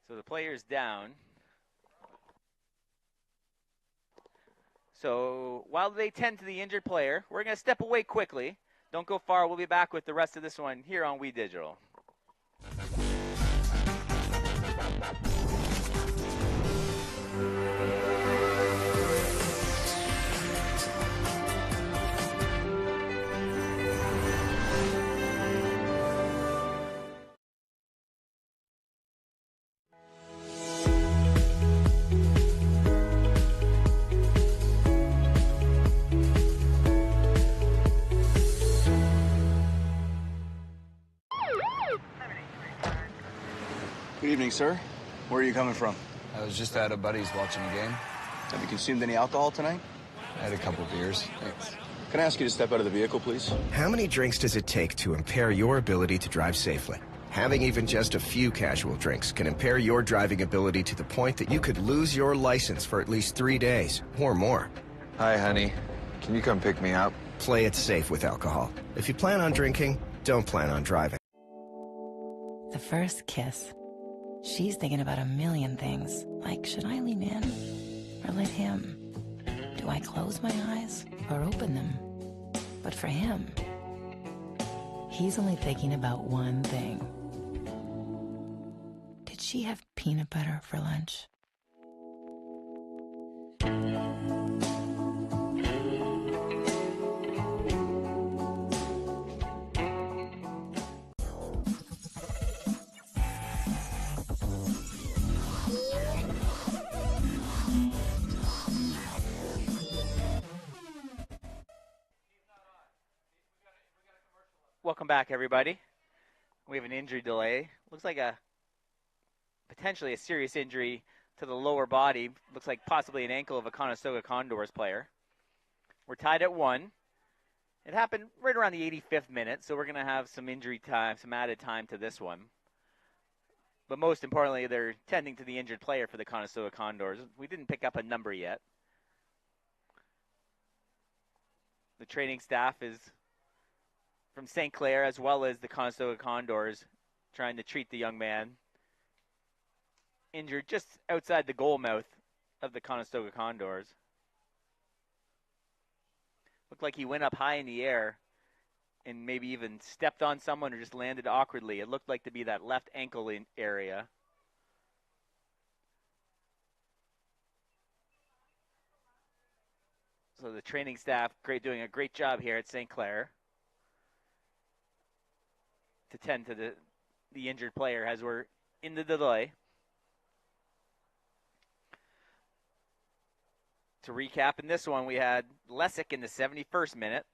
So the player's down. So while they tend to the injured player, we're going to step away quickly. Don't go far. We'll be back with the rest of this one here on We Digital. Good evening, sir. Where are you coming from? I was just at a buddy's watching a game. Have you consumed any alcohol tonight? I had a couple beers. Thanks. Can I ask you to step out of the vehicle, please? How many drinks does it take to impair your ability to drive safely? Having even just a few casual drinks can impair your driving ability to the point that you could lose your license for at least 3 days or more. Hi, honey. Can you come pick me up? Play it safe with alcohol. If you plan on drinking, don't plan on driving. The first kiss. She's thinking about a million things, like should I lean in or let him? Do I close my eyes or open them? But for him, he's only thinking about one thing. Did she have peanut butter for lunch? Welcome back, everybody. We have an injury delay. Looks like potentially a serious injury to the lower body. Looks like possibly an ankle of a Conestoga Condors player. We're tied at 1. It happened right around the 85th minute, so we're going to have some injury time, some added time to this one. But most importantly, they're tending to the injured player for the Conestoga Condors. We didn't pick up a number yet. The training staff is from St. Clair, as well as the Conestoga Condors, trying to treat the young man. Injured just outside the goal mouth of the Conestoga Condors. Looked like he went up high in the air and maybe even stepped on someone or just landed awkwardly. It looked like to be that left ankle in area. So the training staff doing a great job here at St. Clair to tend to the injured player as we're in the delay. To recap, in this one, we had Lessick in the 71st minute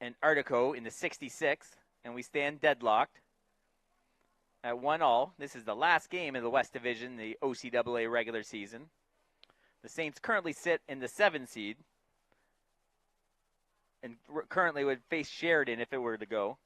and Artico in the 66th, and we stand deadlocked at 1-1. This is the last game in the West Division, the OCAA regular season. The Saints currently sit in the 7 seed and currently would face Sheridan if it were to go.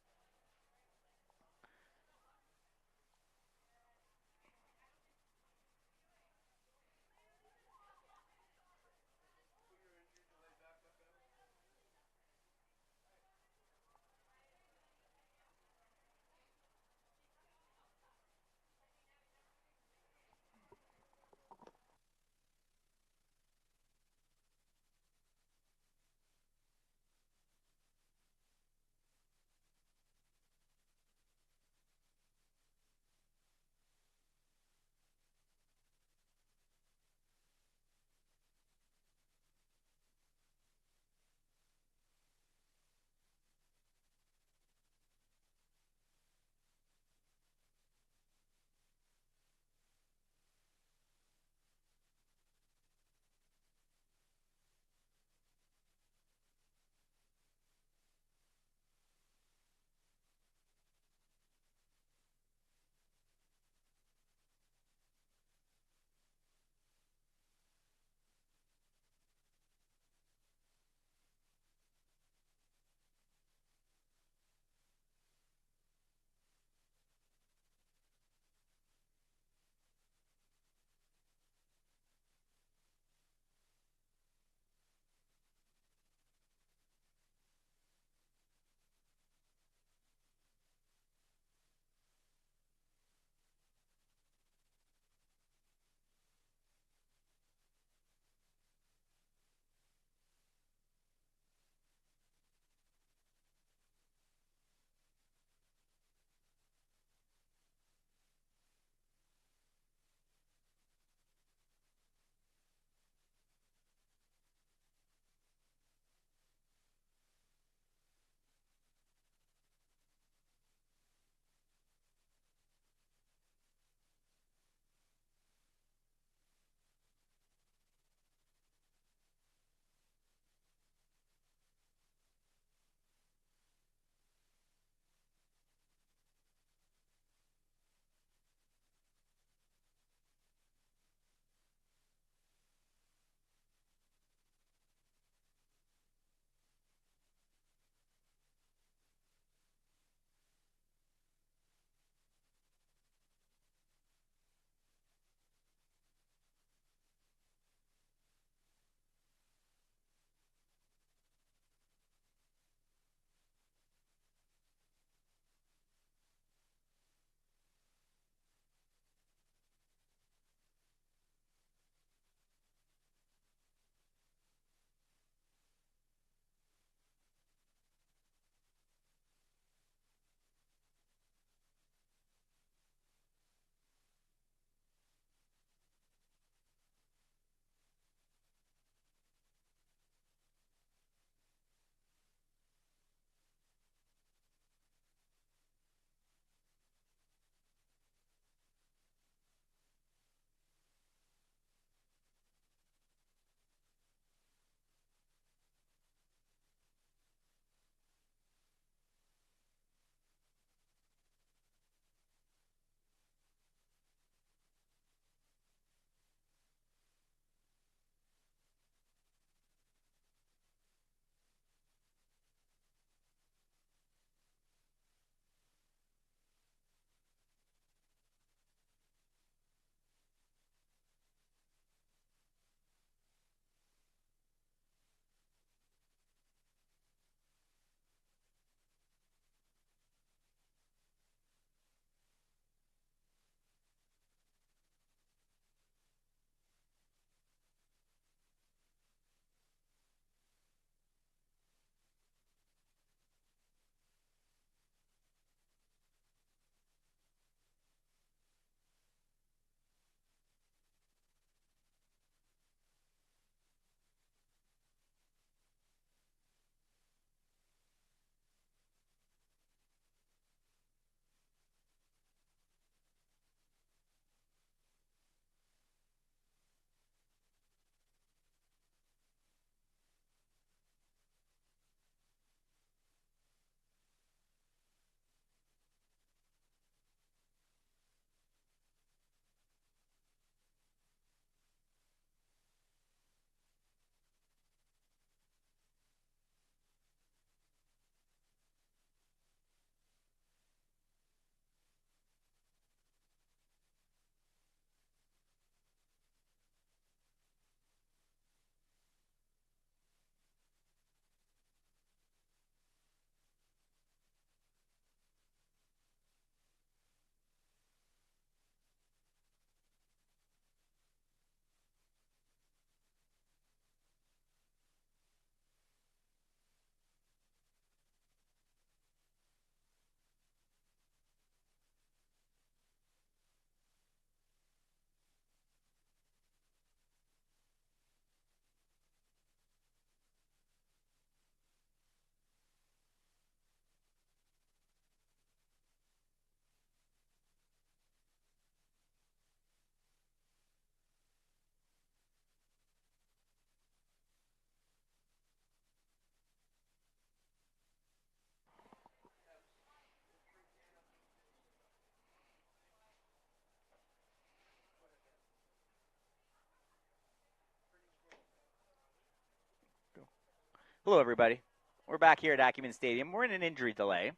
Hello, everybody. We're back here at Acumen Stadium. We're in an injury delay.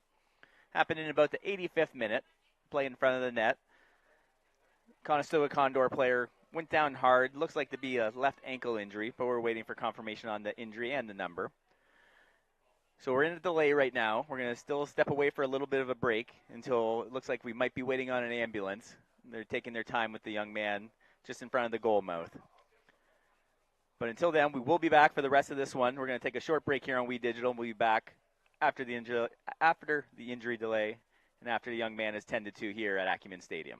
Happened in about the 85th minute. Play in front of the net. Conestoga Condor player went down hard. Looks like to be a left ankle injury, but we're waiting for confirmation on the injury and the number. So we're in a delay right now. We're going to still step away for a little bit of a break until it looks like we might be waiting on an ambulance. They're taking their time with the young man just in front of the goal mouth. But until then, we will be back for the rest of this one. We're going to take a short break here on We Digital. We'll be back after the injury delay and after the young man is 10-2 here at Acumen Stadium.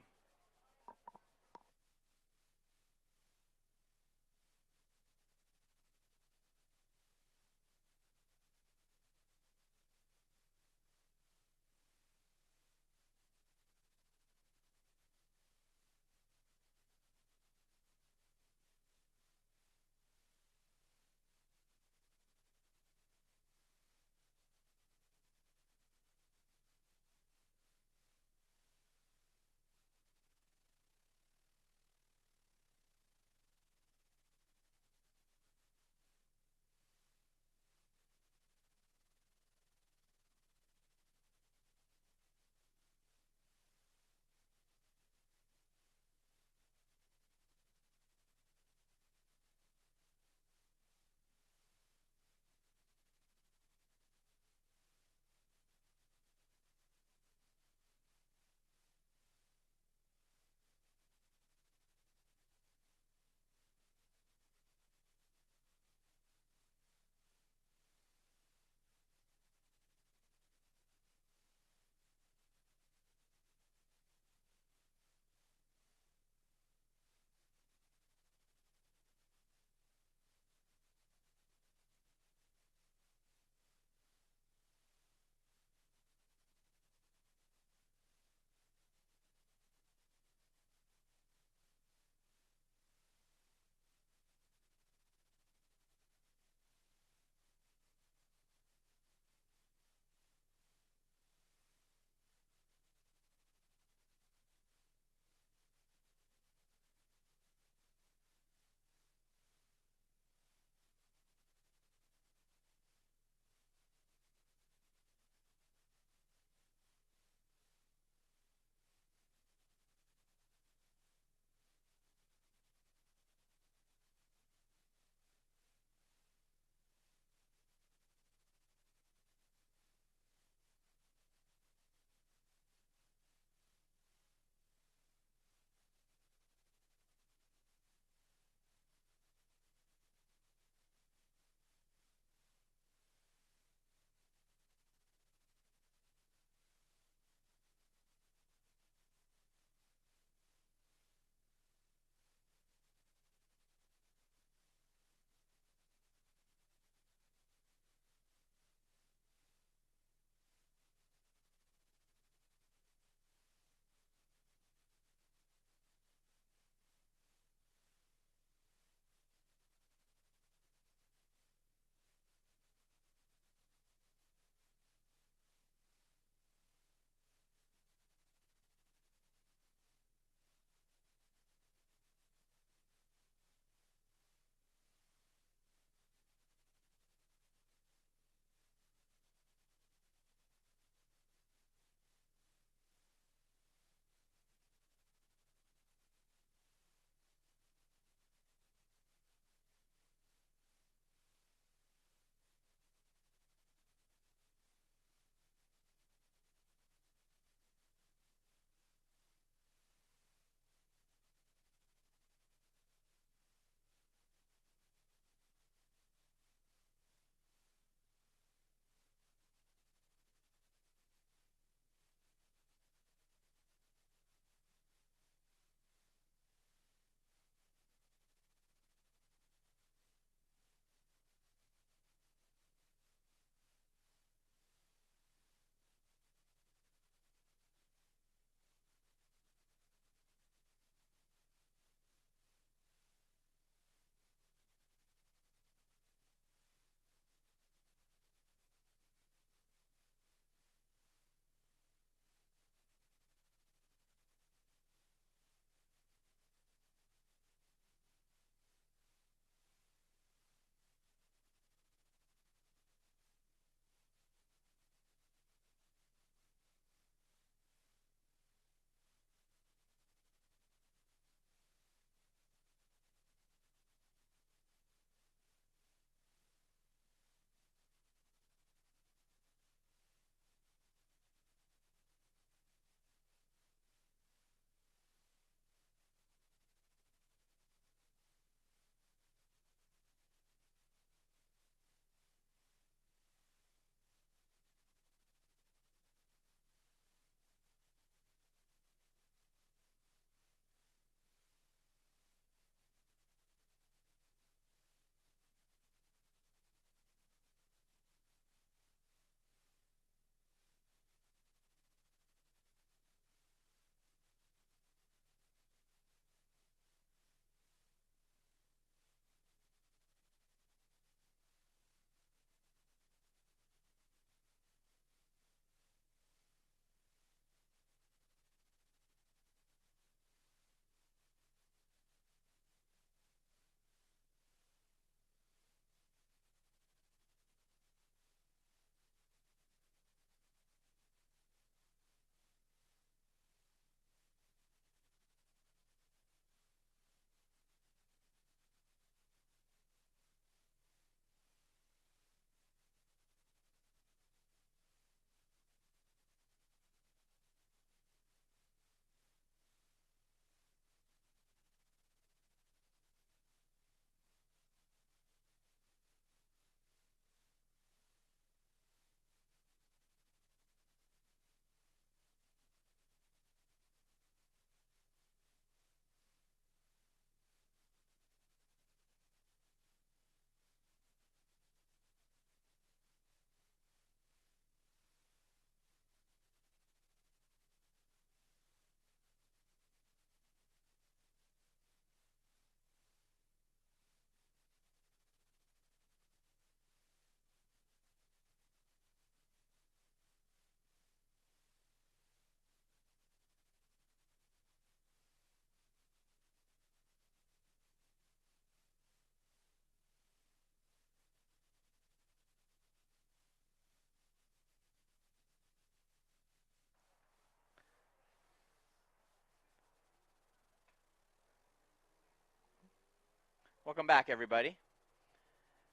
Welcome back, everybody.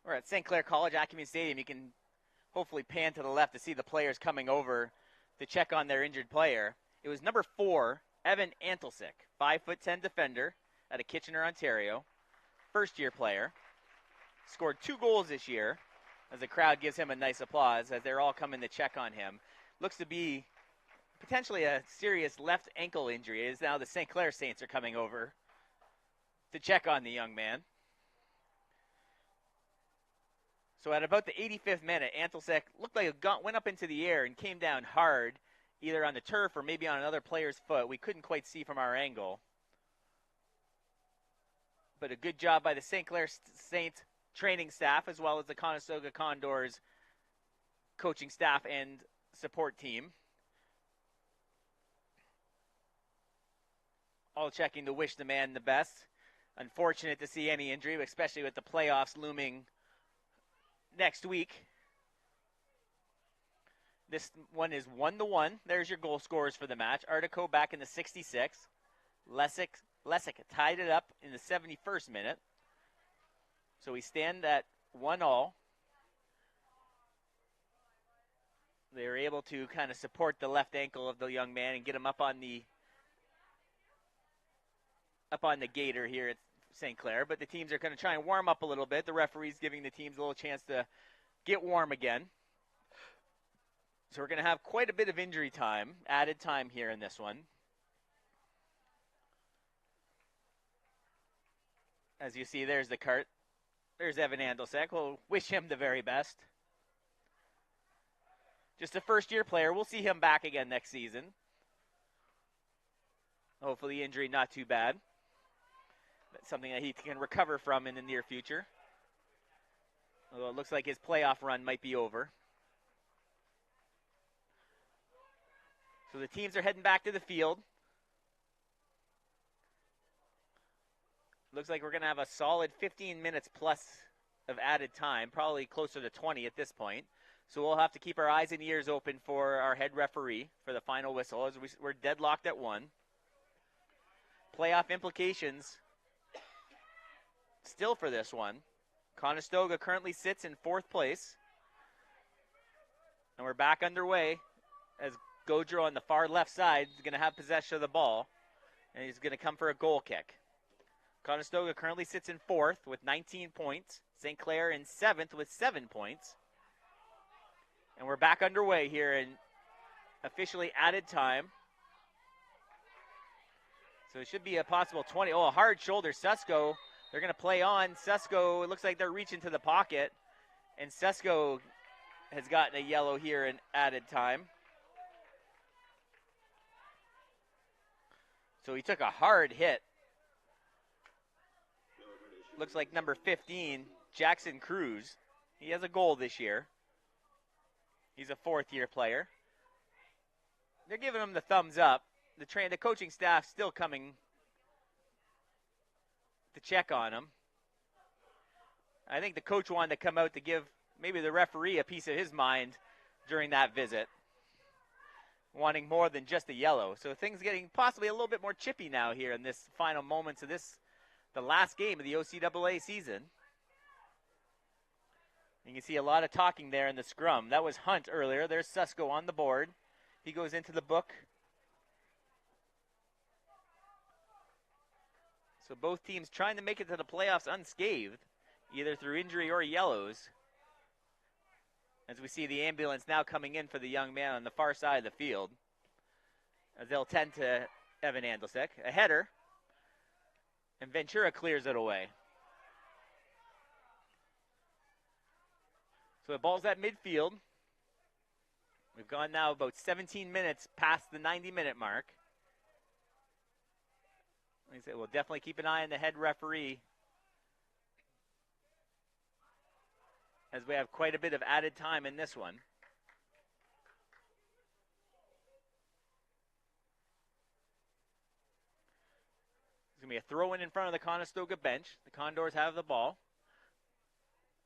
We're at St. Clair College Acumen Stadium. You can hopefully pan to the left to see the players coming over to check on their injured player. It was number 4, Evan Antelsick, 5'10" defender out of Kitchener, Ontario. First-year player. Scored 2 goals this year as the crowd gives him a nice applause as they're all coming to check on him. Looks to be potentially a serious left ankle injury as now the St. Clair Saints are coming over to check on the young man. So at about the 85th minute, Antelsick looked like it went up into the air and came down hard, either on the turf or maybe on another player's foot. We couldn't quite see from our angle. But a good job by the St. Clair Saints training staff as well as the Conestoga Condors coaching staff and support team. All checking to wish the man the best. Unfortunate to see any injury, especially with the playoffs looming next week. This one is 1-1. There's your goal scorers for the match. Artico back in the 66th. Lessick tied it up in the 71st minute. So we stand at 1-1. They were able to kind of support the left ankle of the young man and get him up on the gator here at St. Clair. But the teams are going to try and warm up a little bit. The referee's giving the teams a little chance to get warm again. So we're going to have quite a bit of injury time, added time here in this one. As you see, there's the cart. There's Evan Antelsick. We'll wish him the very best. Just a first-year player. We'll see him back again next season. Hopefully injury not too bad. That's something that he can recover from in the near future. Although it looks like his playoff run might be over. So the teams are heading back to the field. Looks like we're going to have a solid 15 minutes plus of added time, probably closer to 20 at this point. So we'll have to keep our eyes and ears open for our head referee for the final whistle as we're deadlocked at 1. Playoff implications still for this one. Conestoga currently sits in 4th place. And we're back underway as Gaudreau on the far left side is going to have possession of the ball. And he's going to come for a goal kick. Conestoga currently sits in 4th with 19 points. St. Clair in 7th with 7 points. And we're back underway here in officially added time. So it should be a possible 20. Oh, a hard shoulder. Susko, they're going to play on. Susko, it looks like they're reaching to the pocket. And Susko has gotten a yellow here in added time. So he took a hard hit. Looks like number 15, Jackson Cruz. He has a goal this year. He's a 4th-year player. They're giving him the thumbs up. The coaching staff still coming to check on him. I think the coach wanted to come out to give maybe the referee a piece of his mind during that visit, wanting more than just a yellow. So things getting possibly a little bit more chippy now here in this final moments of the last game of the OCAA season. You can see a lot of talking there in the scrum. That was Hunt earlier. There's Susko on the board. He goes into the book. So both teams trying to make it to the playoffs unscathed, either through injury or yellows. As we see the ambulance now coming in for the young man on the far side of the field. As they'll tend to Evan Antelsick. A header. And Ventura clears it away. So the ball's at midfield. We've gone now about 17 minutes past the 90-minute mark. Like I said, we'll definitely keep an eye on the head referee as we have quite a bit of added time in this one. It's going to be a throw-in in front of the Conestoga bench. The Condors have the ball.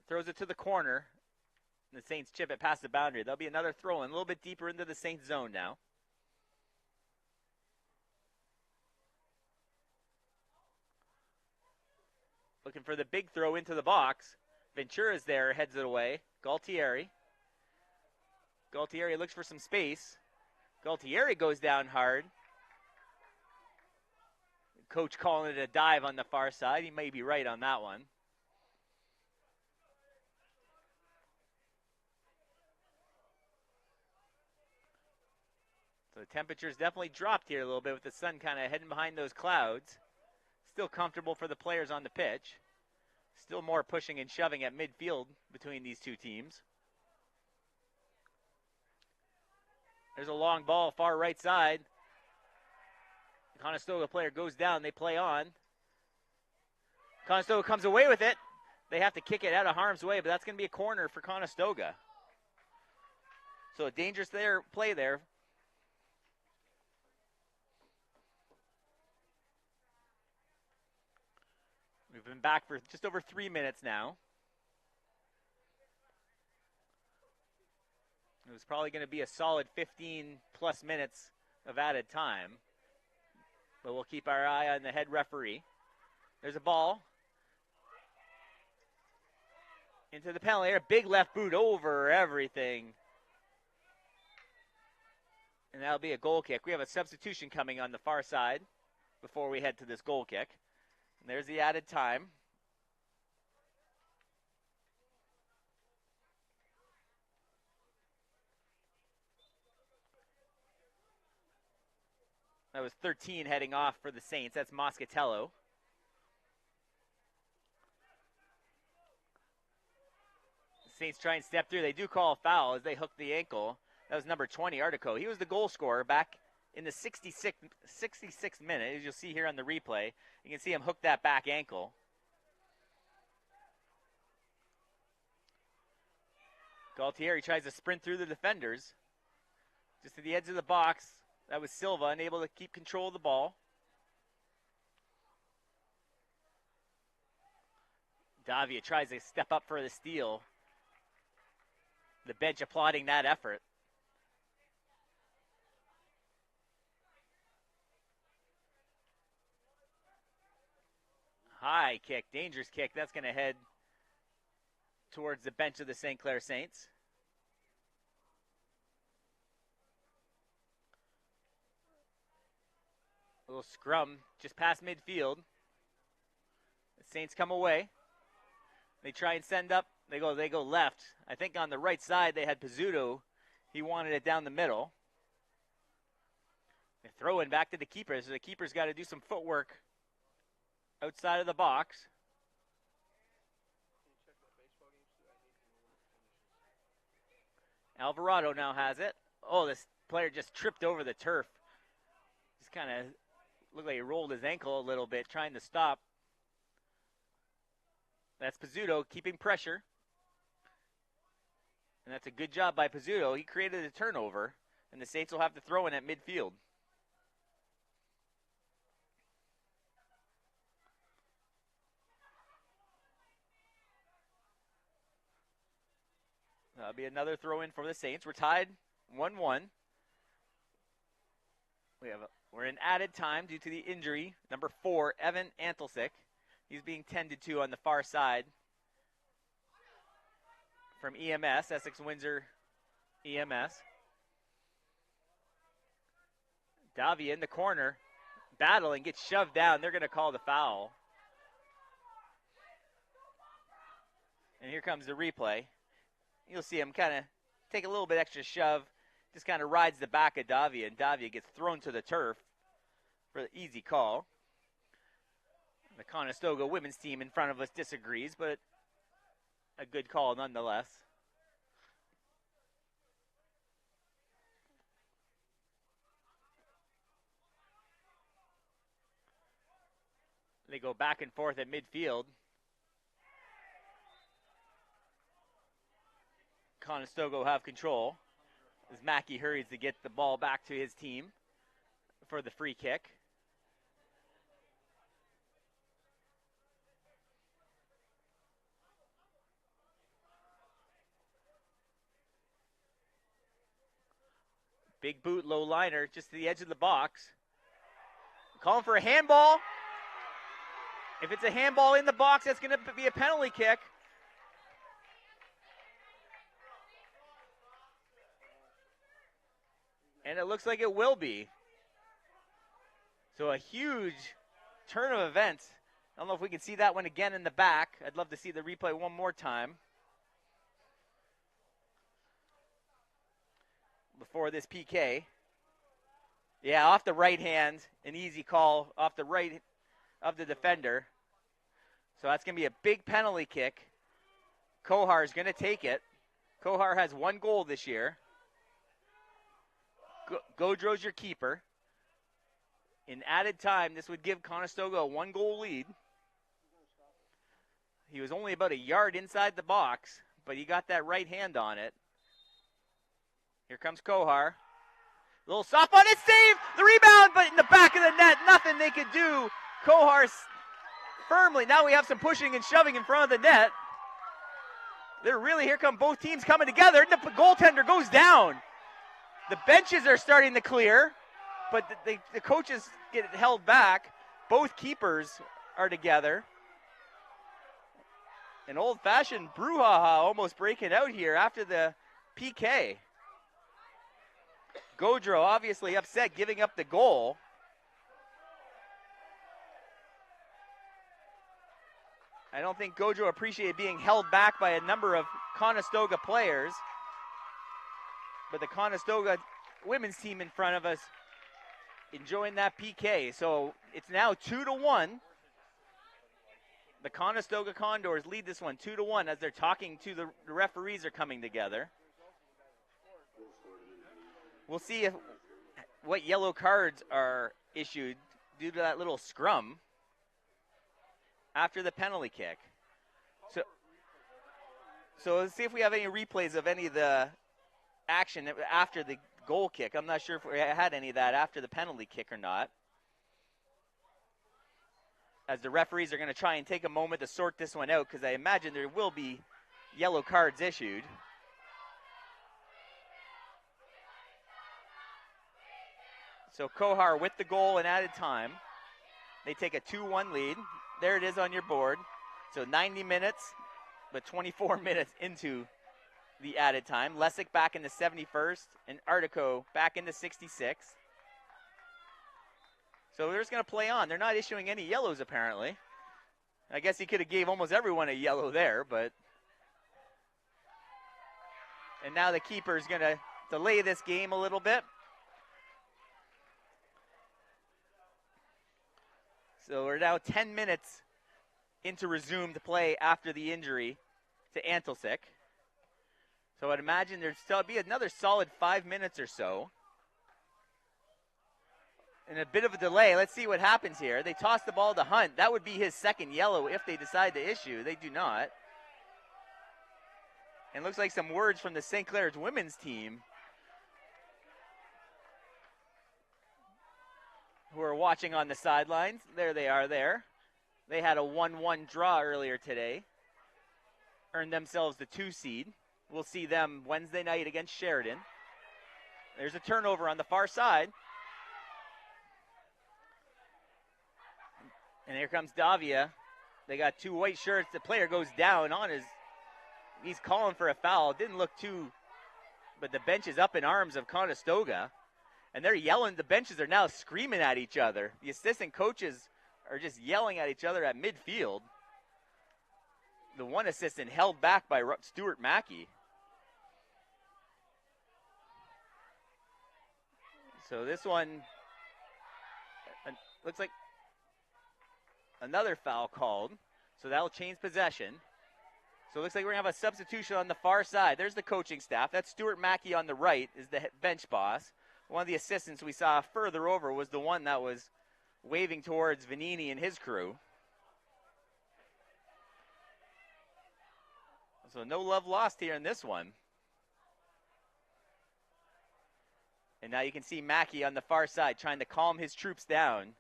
Throws it to the corner. And the Saints chip it past the boundary. There'll be another throw-in a little bit deeper into the Saints zone now. looking for the big throw into the box. Ventura's there, heads it away. Galtieri looks for some space. Galtieri goes down hard. Coach calling it a dive on the far side. He may be right on that one. So the temperature's definitely dropped here a little bit with the sun kind of heading behind those clouds. Still comfortable for the players on the pitch. Still more pushing and shoving at midfield between these two teams. There's a long ball, far right side. The Conestoga player goes down, they play on. Conestoga comes away with it. They have to kick it out of harm's way, but that's going to be a corner for Conestoga. So a dangerous play there. We've been back for just over 3 minutes now. It was probably going to be a solid 15-plus minutes of added time. But we'll keep our eye on the head referee. There's a ball. Into the penalty area. Big left boot over everything. And that'll be a goal kick. We have a substitution coming on the far side before we head to this goal kick. And there's the added time. That was 13 heading off for the Saints. That's Moscatello. The Saints try and step through. They do call a foul as they hook the ankle. That was number 20, Artico. He was the goal scorer back in the 66th minute. As you'll see here on the replay, you can see him hook that back ankle. Galtieri tries to sprint through the defenders. Just to the edge of the box. That was Silva, unable to keep control of the ball. Davia tries to step up for the steal. The bench applauding that effort. High kick, dangerous kick. That's going to head towards the bench of the St. Clair Saints. A little scrum just past midfield. The Saints come away. They try and send up. They go left. I think on the right side they had Pizzuto. He wanted it down the middle. They throw it back to the keeper. So the keeper's got to do some footwork outside of the box. Alvarado now has it. Oh, this player just tripped over the turf. Just kind of looked like he rolled his ankle a little bit, trying to stop. That's Pizzuto keeping pressure. And that's a good job by Pizzuto. He created a turnover, and the Saints will have to throw in at midfield. That'll be another throw in for the Saints. We're tied 1-1. We're in added time due to the injury. Number 4, Evan Antelsick. He's being tended to on the far side from EMS, Essex Windsor EMS. Davia in the corner, battling, gets shoved down. They're going to call the foul. And here comes the replay. You'll see him kind of take a little bit extra shove, just kind of rides the back of Davia, and Davia gets thrown to the turf for the easy call. The Conestoga women's team in front of us disagrees, but a good call nonetheless. They go back and forth at midfield. Conestoga will have control as Mackey hurries to get the ball back to his team for the free kick. Big boot, low liner, just to the edge of the box. Calling for a handball. If it's a handball in the box, that's going to be a penalty kick. And it looks like it will be. So a huge turn of events. I don't know if we can see that one again in the back. I'd love to see the replay one more time before this PK. Yeah, off the right hand, an easy call off the right of the defender. So that's going to be a big penalty kick. Kohar is going to take it. Kohar has 1 goal this year. Gaudreau's your keeper. In added time, this would give Conestoga a 1-goal lead. He was only about a yard inside the box, but he got that right hand on it. Here comes Kohar. Little soft on it, save! The rebound, but in the back of the net, nothing they could do. Kohar firmly. Now we have some pushing and shoving in front of the net. They're really, here come both teams coming together. The goaltender goes down. The benches are starting to clear, but the coaches get held back. Both keepers are together. An old-fashioned brouhaha almost breaking out here after the PK. Gaudreau obviously upset giving up the goal. I don't think Gaudreau appreciated being held back by a number of Conestoga players. But the Conestoga women's team in front of us enjoying that PK. So it's now 2-1. The Conestoga Condors lead this one 2-1 as they're talking to the referees are coming together. We'll see what yellow cards are issued due to that little scrum after the penalty kick. So let's see if we have any replays of any of the action after the goal kick. I'm not sure if we had any of that after the penalty kick or not. As the referees are going to try and take a moment to sort this one out, because I imagine there will be yellow cards issued. So Kohar with the goal and added time. They take a 2-1 lead. There it is on your board. So 90 minutes, but 24 minutes into the added time. Lesick back in the 71st, and Artico back in the 66th. So they're just going to play on. They're not issuing any yellows, apparently. I guess he could have gave almost everyone a yellow there, but... And now the keeper's going to delay this game a little bit. So we're now 10 minutes into resumed play after the injury to Antelsick. So I'd imagine there'd still be another solid 5 minutes or so. And a bit of a delay. Let's see what happens here. They toss the ball to Hunt. That would be his second yellow if they decide to issue. They do not. And looks like some words from the St. Clair's women's team who are watching on the sidelines. There they are there. They had a 1-1 draw earlier today. Earned themselves the 2 seed. We'll see them Wednesday night against Sheridan. There's a turnover on the far side. And here comes Davia. They got 2 white shirts. The player goes down on his... He's calling for a foul. Didn't look too... But the bench is up in arms of Conestoga. And they're yelling. The benches are now screaming at each other. The assistant coaches are just yelling at each other at midfield. The one assistant held back by Stuart Mackey. So this one looks like another foul called. So that'll change possession. So it looks like we're going to have a substitution on the far side. There's the coaching staff. That's Stuart Mackey on the right is the bench boss. One of the assistants we saw further over was the one that was waving towards Vanini and his crew. So no love lost here in this one. And now you can see Mackey on the far side trying to calm his troops down,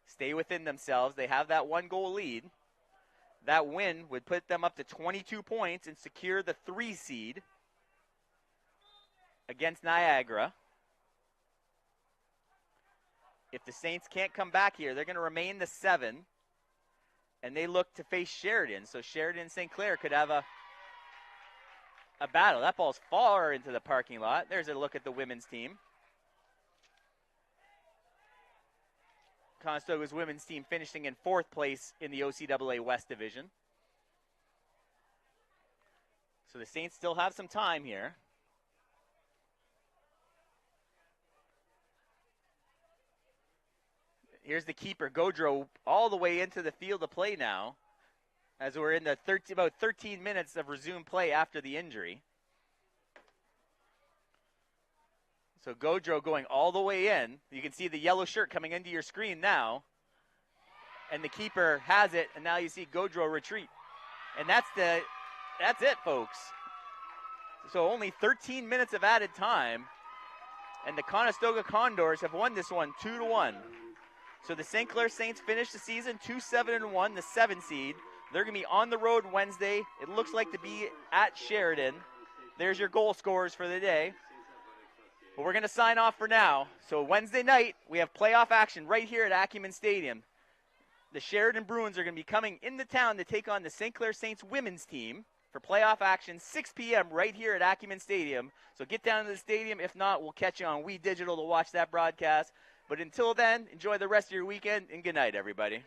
stay within themselves. They have that 1-goal lead. That win would put them up to 22 points and secure the 3 seed against Niagara. If the Saints can't come back here, they're going to remain the 7. and they look to face Sheridan. So Sheridan and St. Clair could have a battle. That ball's far into the parking lot. There's a look at the women's team. Conestoga's women's team finishing in 4th place in the OCAA West Division. So the Saints still have some time here. Here's the keeper, Gaudreau, all the way into the field of play now, as we're in the about 13 minutes of resumed play after the injury. So Gaudreau going all the way in. You can see the yellow shirt coming into your screen now. And the keeper has it, and now you see Gaudreau retreat. And that's it, folks. So only 13 minutes of added time. And the Conestoga Condors have won this one 2-1. So the St. Clair Saints finish the season 2-7-1, the 7 seed. They're going to be on the road Wednesday. It looks like to be at Sheridan. There's your goal scorers for the day. But we're going to sign off for now. So Wednesday night, we have playoff action right here at Acumen Stadium. The Sheridan Bruins are going to be coming into town to take on the St. Clair Saints women's team for playoff action, 6 p.m. right here at Acumen Stadium. So get down to the stadium. If not, we'll catch you on We Digital to watch that broadcast. But until then, enjoy the rest of your weekend, and good night, everybody.